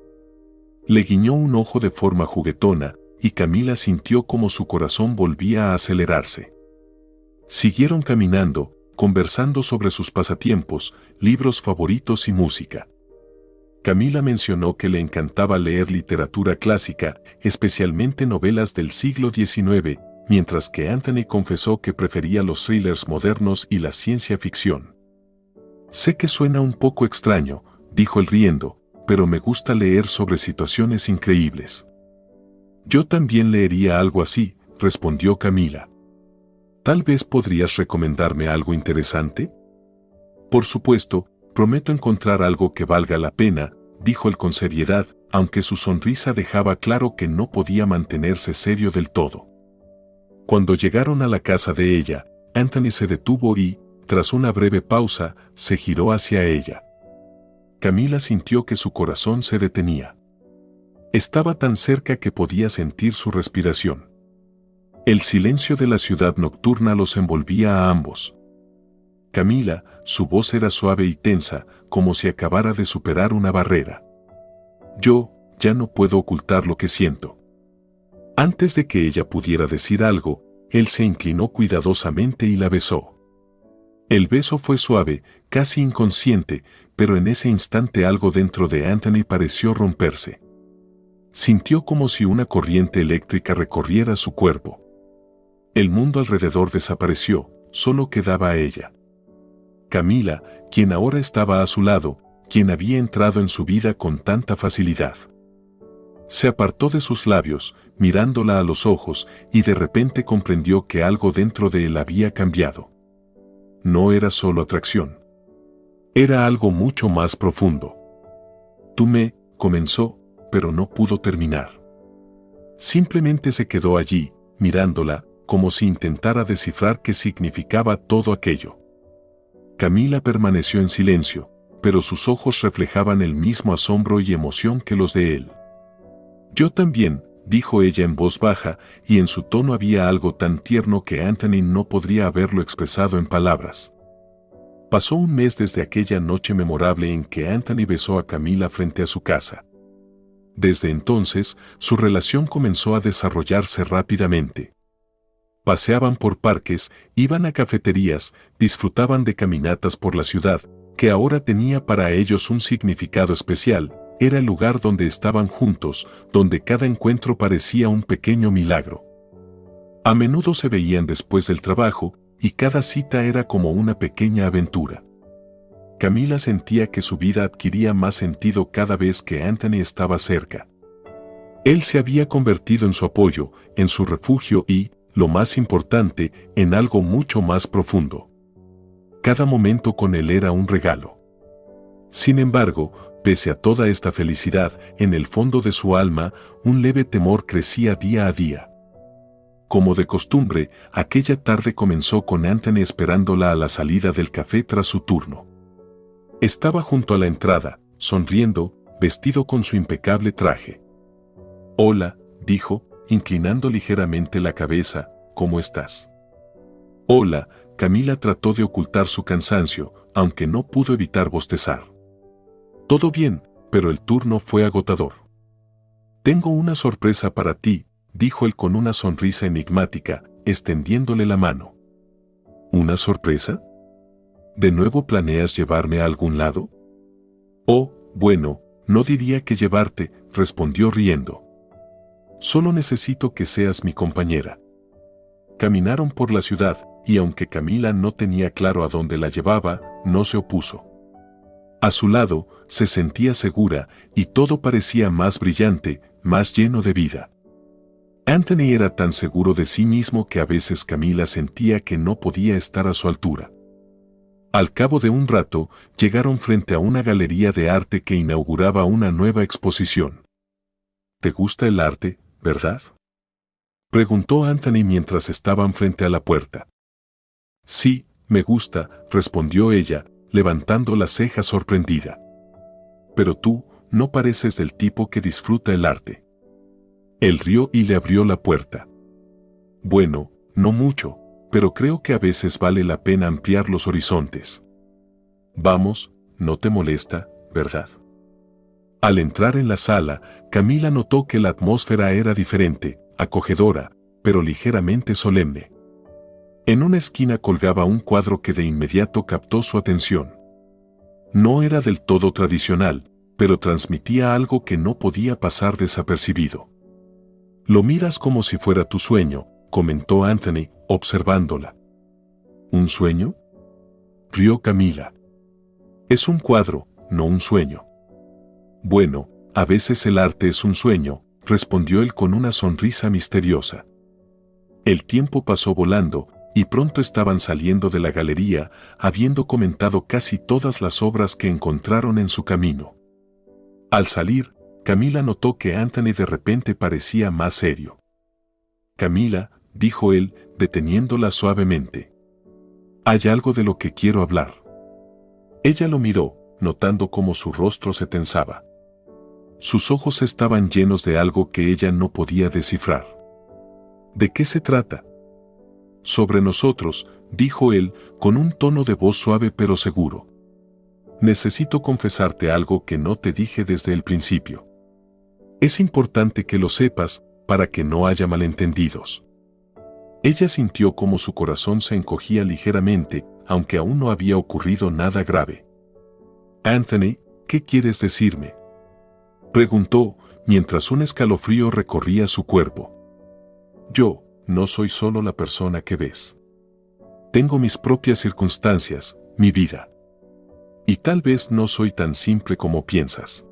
Le guiñó un ojo de forma juguetona, y Camila sintió como su corazón volvía a acelerarse. Siguieron caminando, conversando sobre sus pasatiempos, libros favoritos y música. Camila mencionó que le encantaba leer literatura clásica, especialmente novelas del siglo XIX, mientras que Anthony confesó que prefería los thrillers modernos y la ciencia ficción. «Sé que suena un poco extraño», dijo él riendo, «pero me gusta leer sobre situaciones increíbles». «Yo también leería algo así», respondió Camila. «¿Tal vez podrías recomendarme algo interesante?» «Por supuesto, prometo encontrar algo que valga la pena», dijo él con seriedad, aunque su sonrisa dejaba claro que no podía mantenerse serio del todo. Cuando llegaron a la casa de ella, Anthony se detuvo y, tras una breve pausa, se giró hacia ella. Camila sintió que su corazón se detenía. Estaba tan cerca que podía sentir su respiración. El silencio de la ciudad nocturna los envolvía a ambos. Camila, su voz era suave y tensa, como si acabara de superar una barrera. «Yo, ya no puedo ocultar lo que siento». Antes de que ella pudiera decir algo, él se inclinó cuidadosamente y la besó. El beso fue suave, casi inconsciente, pero en ese instante algo dentro de Anthony pareció romperse. Sintió como si una corriente eléctrica recorriera su cuerpo. El mundo alrededor desapareció, solo quedaba a ella. Camila, quien ahora estaba a su lado, quien había entrado en su vida con tanta facilidad. Se apartó de sus labios, mirándola a los ojos, y de repente comprendió que algo dentro de él había cambiado. No era solo atracción. Era algo mucho más profundo. Comenzó, pero no pudo terminar. Simplemente se quedó allí, mirándola, como si intentara descifrar qué significaba todo aquello. Camila permaneció en silencio, pero sus ojos reflejaban el mismo asombro y emoción que los de él. «Yo también», dijo ella en voz baja, y en su tono había algo tan tierno que Anthony no podría haberlo expresado en palabras. Pasó un mes desde aquella noche memorable en que Anthony besó a Camila frente a su casa. Desde entonces, su relación comenzó a desarrollarse rápidamente. Paseaban por parques, iban a cafeterías, disfrutaban de caminatas por la ciudad, que ahora tenía para ellos un significado especial. Era el lugar donde estaban juntos, donde cada encuentro parecía un pequeño milagro. A menudo se veían después del trabajo, y cada cita era como una pequeña aventura. Camila sentía que su vida adquiría más sentido cada vez que Anthony estaba cerca. Él se había convertido en su apoyo, en su refugio y, lo más importante, en algo mucho más profundo. Cada momento con él era un regalo. Sin embargo, pese a toda esta felicidad, en el fondo de su alma, un leve temor crecía día a día. Como de costumbre, aquella tarde comenzó con Anthony esperándola a la salida del café tras su turno. Estaba junto a la entrada, sonriendo, vestido con su impecable traje. «Hola», dijo, inclinando ligeramente la cabeza, «¿cómo estás?» «Hola», Camila trató de ocultar su cansancio, aunque no pudo evitar bostezar. «Todo bien, pero el turno fue agotador. «Tengo una sorpresa para ti», dijo él con una sonrisa enigmática, extendiéndole la mano. «¿Una sorpresa? ¿De nuevo planeas llevarme a algún lado?» «Oh, bueno, no diría que llevarte», respondió riendo. «Solo necesito que seas mi compañera». Caminaron por la ciudad, y aunque Camila no tenía claro a dónde la llevaba, no se opuso. A su lado, se sentía segura, y todo parecía más brillante, más lleno de vida. Anthony era tan seguro de sí mismo que a veces Camila sentía que no podía estar a su altura. Al cabo de un rato, llegaron frente a una galería de arte que inauguraba una nueva exposición. «¿Te gusta el arte, verdad?», preguntó Anthony mientras estaban frente a la puerta. «Sí, me gusta», respondió ella, levantando la ceja sorprendida. «Pero tú, no pareces del tipo que disfruta el arte». Él rió y le abrió la puerta. «Bueno, no mucho, pero creo que a veces vale la pena ampliar los horizontes. Vamos, no te molesta, ¿verdad?». Al entrar en la sala, Camila notó que la atmósfera era diferente, acogedora, pero ligeramente solemne. En una esquina colgaba un cuadro que de inmediato captó su atención. No era del todo tradicional, pero transmitía algo que no podía pasar desapercibido. «Lo miras como si fuera tu sueño», comentó Anthony, observándola. «¿Un sueño?», rió Camila. «Es un cuadro, no un sueño». «Bueno, a veces el arte es un sueño», respondió él con una sonrisa misteriosa. El tiempo pasó volando, y pronto estaban saliendo de la galería, habiendo comentado casi todas las obras que encontraron en su camino. Al salir, Camila notó que Anthony de repente parecía más serio. «Camila», dijo él, deteniéndola suavemente. «Hay algo de lo que quiero hablar». Ella lo miró, notando cómo su rostro se tensaba. Sus ojos estaban llenos de algo que ella no podía descifrar. «¿De qué se trata?». «Sobre nosotros», dijo él, con un tono de voz suave pero seguro. «Necesito confesarte algo que no te dije desde el principio. Es importante que lo sepas, para que no haya malentendidos». Ella sintió como su corazón se encogía ligeramente, aunque aún no había ocurrido nada grave. «Anthony, ¿qué quieres decirme?», preguntó, mientras un escalofrío recorría su cuerpo. «Yo no soy solo la persona que ves. Tengo mis propias circunstancias, mi vida. Y tal vez no soy tan simple como piensas».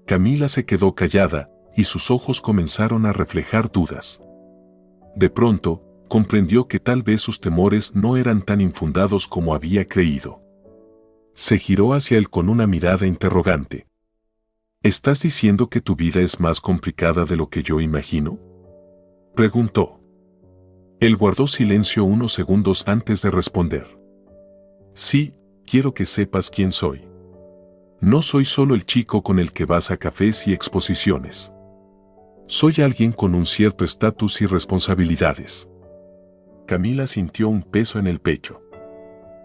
Camila se quedó callada, y sus ojos comenzaron a reflejar dudas. De pronto, comprendió que tal vez sus temores no eran tan infundados como había creído. Se giró hacia él con una mirada interrogante. «¿Estás diciendo que tu vida es más complicada de lo que yo imagino?», preguntó. Él guardó silencio unos segundos antes de responder. «Sí, quiero que sepas quién soy. No soy solo el chico con el que vas a cafés y exposiciones. Soy alguien con un cierto estatus y responsabilidades». Camila sintió un peso en el pecho.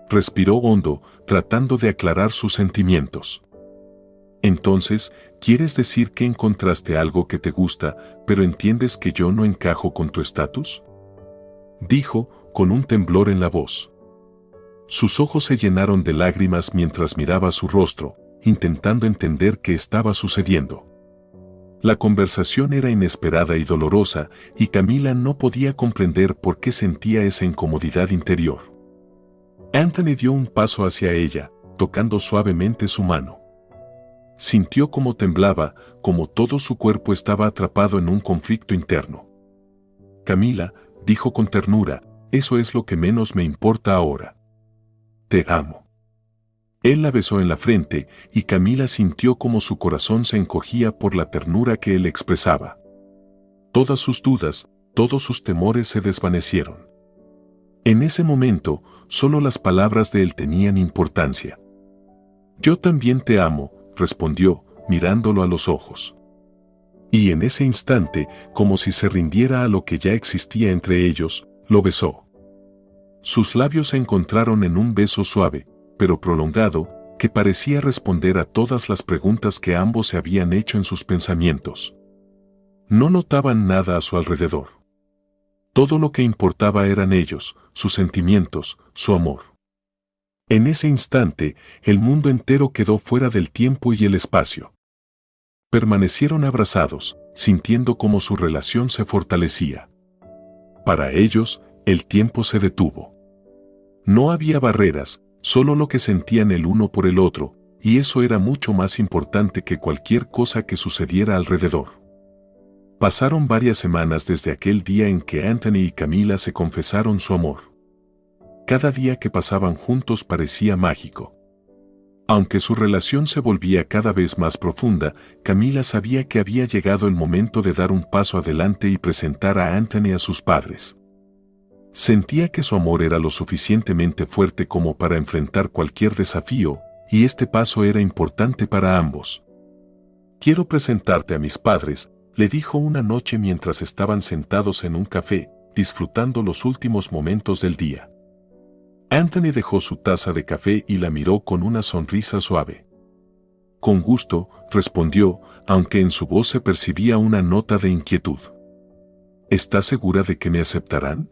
Respiró hondo, tratando de aclarar sus sentimientos. «Entonces, ¿quieres decir que encontraste algo que te gusta, pero entiendes que yo no encajo con tu estatus?», dijo, con un temblor en la voz. Sus ojos se llenaron de lágrimas mientras miraba su rostro, intentando entender qué estaba sucediendo. La conversación era inesperada y dolorosa, y Camila no podía comprender por qué sentía esa incomodidad interior. Anthony dio un paso hacia ella, tocando suavemente su mano. Sintió cómo temblaba, como todo su cuerpo estaba atrapado en un conflicto interno. «Camila», dijo con ternura, «eso es lo que menos me importa ahora. Te amo». Él la besó en la frente, y Camila sintió como su corazón se encogía por la ternura que él expresaba. Todas sus dudas, todos sus temores se desvanecieron. En ese momento, solo las palabras de él tenían importancia. «Yo también te amo», respondió, mirándolo a los ojos. Y en ese instante, como si se rindiera a lo que ya existía entre ellos, lo besó. Sus labios se encontraron en un beso suave, pero prolongado, que parecía responder a todas las preguntas que ambos se habían hecho en sus pensamientos. No notaban nada a su alrededor. Todo lo que importaba eran ellos, sus sentimientos, su amor. En ese instante, el mundo entero quedó fuera del tiempo y el espacio. Permanecieron abrazados, sintiendo cómo su relación se fortalecía. Para ellos, el tiempo se detuvo. No había barreras, solo lo que sentían el uno por el otro, y eso era mucho más importante que cualquier cosa que sucediera alrededor. Pasaron varias semanas desde aquel día en que Anthony y Camila se confesaron su amor. Cada día que pasaban juntos parecía mágico. Aunque su relación se volvía cada vez más profunda, Camila sabía que había llegado el momento de dar un paso adelante y presentar a Anthony a sus padres. Sentía que su amor era lo suficientemente fuerte como para enfrentar cualquier desafío, y este paso era importante para ambos. «Quiero presentarte a mis padres», le dijo una noche mientras estaban sentados en un café, disfrutando los últimos momentos del día. Anthony dejó su taza de café y la miró con una sonrisa suave. «Con gusto», respondió, aunque en su voz se percibía una nota de inquietud. «¿Estás segura de que me aceptarán?»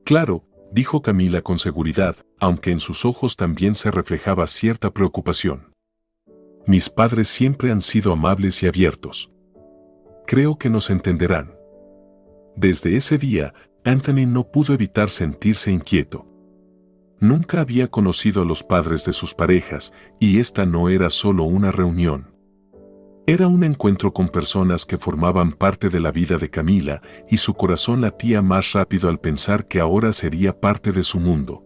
«Claro», dijo Camila con seguridad, aunque en sus ojos también se reflejaba cierta preocupación. «Mis padres siempre han sido amables y abiertos. Creo que nos entenderán». Desde ese día, Anthony no pudo evitar sentirse inquieto. Nunca había conocido a los padres de sus parejas, y esta no era solo una reunión. Era un encuentro con personas que formaban parte de la vida de Camila, y su corazón latía más rápido al pensar que ahora sería parte de su mundo.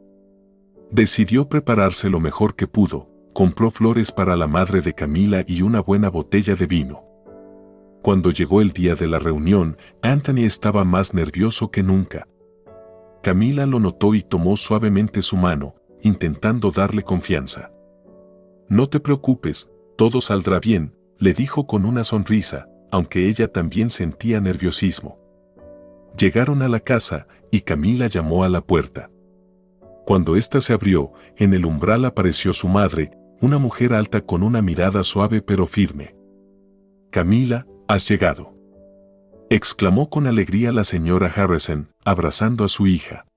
Decidió prepararse lo mejor que pudo, compró flores para la madre de Camila y una buena botella de vino. Cuando llegó el día de la reunión, Anthony estaba más nervioso que nunca. Camila lo notó y tomó suavemente su mano, intentando darle confianza. «No te preocupes, todo saldrá bien», le dijo con una sonrisa, aunque ella también sentía nerviosismo. Llegaron a la casa, y Camila llamó a la puerta. Cuando ésta se abrió, en el umbral apareció su madre, una mujer alta con una mirada suave pero firme. «Camila, has llegado», exclamó con alegría la señora Harrison, abrazando a su hija.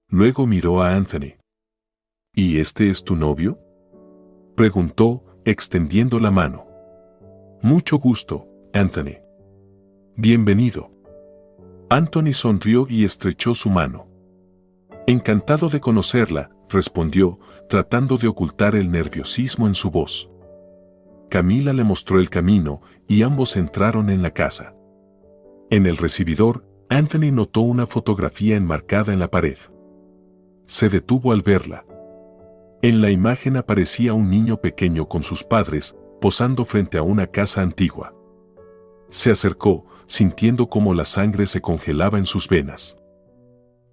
Luego miró a Anthony. «¿Y este es tu novio?», preguntó, extendiendo la mano. «Mucho gusto, Anthony». «Bienvenido». Anthony sonrió y estrechó su mano. «Encantado de conocerla», respondió, tratando de ocultar el nerviosismo en su voz. Camila le mostró el camino, y ambos entraron en la casa. En el recibidor, Anthony notó una fotografía enmarcada en la pared. Se detuvo al verla. En la imagen aparecía un niño pequeño con sus padres, posando frente a una casa antigua. Se acercó, sintiendo cómo la sangre se congelaba en sus venas.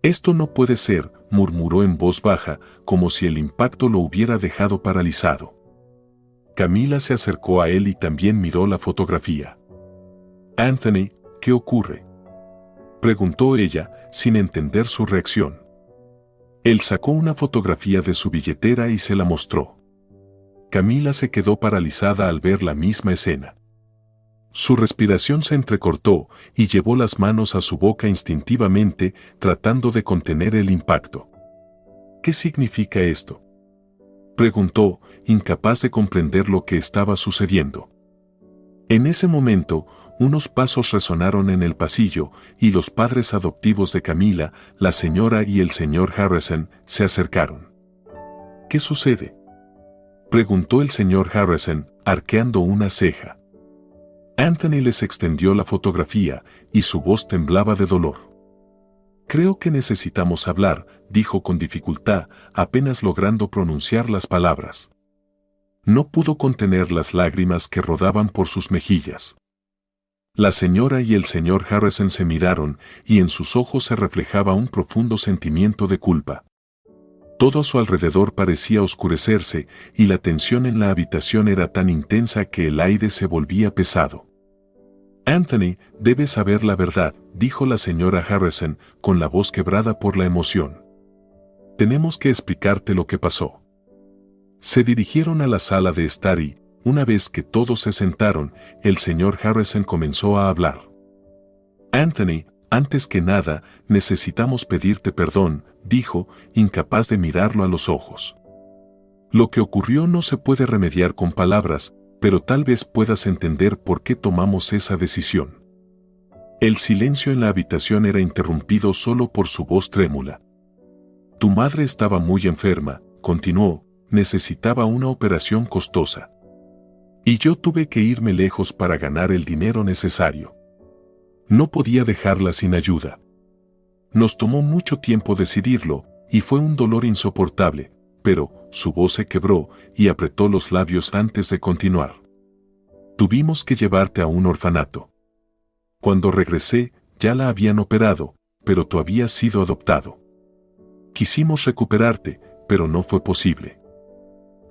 «Esto no puede ser», murmuró en voz baja, como si el impacto lo hubiera dejado paralizado. Camila se acercó a él y también miró la fotografía. «Anthony, ¿qué ocurre?», preguntó ella, sin entender su reacción. Él sacó una fotografía de su billetera y se la mostró. Camila se quedó paralizada al ver la misma escena. Su respiración se entrecortó y llevó las manos a su boca instintivamente, tratando de contener el impacto. «¿Qué significa esto?», preguntó, incapaz de comprender lo que estaba sucediendo. En ese momento, unos pasos resonaron en el pasillo, y los padres adoptivos de Camila, la señora y el señor Harrison, se acercaron. «¿Qué sucede?», preguntó el señor Harrison, arqueando una ceja. Anthony les extendió la fotografía, y su voz temblaba de dolor. «Creo que necesitamos hablar», dijo con dificultad, apenas logrando pronunciar las palabras. No pudo contener las lágrimas que rodaban por sus mejillas. La señora y el señor Harrison se miraron, y en sus ojos se reflejaba un profundo sentimiento de culpa. Todo a su alrededor parecía oscurecerse, y la tensión en la habitación era tan intensa que el aire se volvía pesado. «Anthony, debes saber la verdad», dijo la señora Harrison, con la voz quebrada por la emoción. «Tenemos que explicarte lo que pasó». Se dirigieron a la sala de estar y, una vez que todos se sentaron, el señor Harrison comenzó a hablar. Anthony, antes que nada, necesitamos pedirte perdón, dijo, incapaz de mirarlo a los ojos. Lo que ocurrió no se puede remediar con palabras, pero tal vez puedas entender por qué tomamos esa decisión. El silencio en la habitación era interrumpido solo por su voz trémula. Tu madre estaba muy enferma, continuó, necesitaba una operación costosa. Y yo tuve que irme lejos para ganar el dinero necesario. No podía dejarla sin ayuda. Nos tomó mucho tiempo decidirlo, y fue un dolor insoportable, pero su voz se quebró y apretó los labios antes de continuar. Tuvimos que llevarte a un orfanato. Cuando regresé, ya la habían operado, pero tú habías sido adoptado. Quisimos recuperarte, pero no fue posible.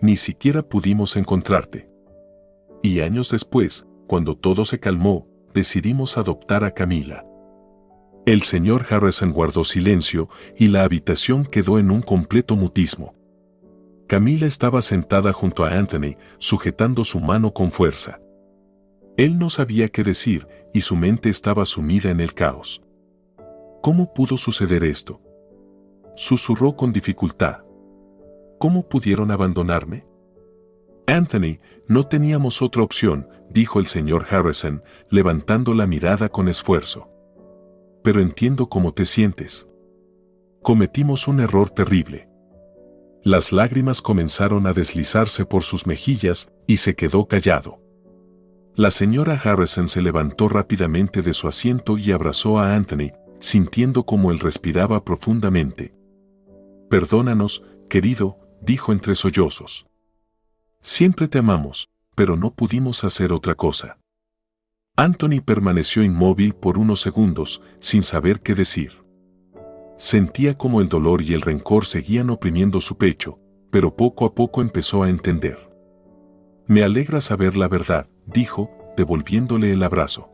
Ni siquiera pudimos encontrarte. Y años después, cuando todo se calmó, decidimos adoptar a Camila. El señor Harrison guardó silencio y la habitación quedó en un completo mutismo. Camila estaba sentada junto a Anthony, sujetando su mano con fuerza. Él no sabía qué decir y su mente estaba sumida en el caos. ¿Cómo pudo suceder esto? Susurró con dificultad. ¿Cómo pudieron abandonarme? Anthony, no teníamos otra opción, dijo el señor Harrison, levantando la mirada con esfuerzo. Pero entiendo cómo te sientes. Cometimos un error terrible. Las lágrimas comenzaron a deslizarse por sus mejillas y se quedó callado. La señora Harrison se levantó rápidamente de su asiento y abrazó a Anthony, sintiendo cómo él respiraba profundamente. Perdónanos, querido, dijo entre sollozos. Siempre te amamos, pero no pudimos hacer otra cosa. Anthony permaneció inmóvil por unos segundos, sin saber qué decir. Sentía como el dolor y el rencor seguían oprimiendo su pecho, pero poco a poco empezó a entender. Me alegra saber la verdad, dijo, devolviéndole el abrazo.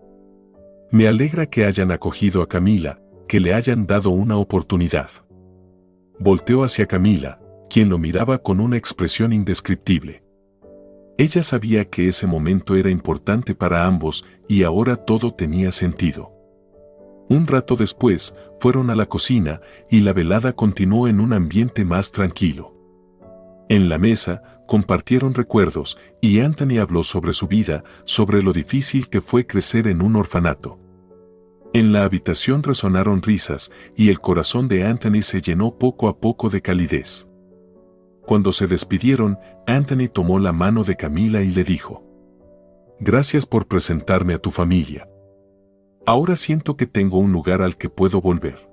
Me alegra que hayan acogido a Camila, que le hayan dado una oportunidad. Volteó hacia Camila, quien lo miraba con una expresión indescriptible. Ella sabía que ese momento era importante para ambos y ahora todo tenía sentido. Un rato después, fueron a la cocina y la velada continuó en un ambiente más tranquilo. En la mesa, compartieron recuerdos y Anthony habló sobre su vida, sobre lo difícil que fue crecer en un orfanato. En la habitación resonaron risas y el corazón de Anthony se llenó poco a poco de calidez. Cuando se despidieron, Anthony tomó la mano de Camila y le dijo: Gracias por presentarme a tu familia. Ahora siento que tengo un lugar al que puedo volver.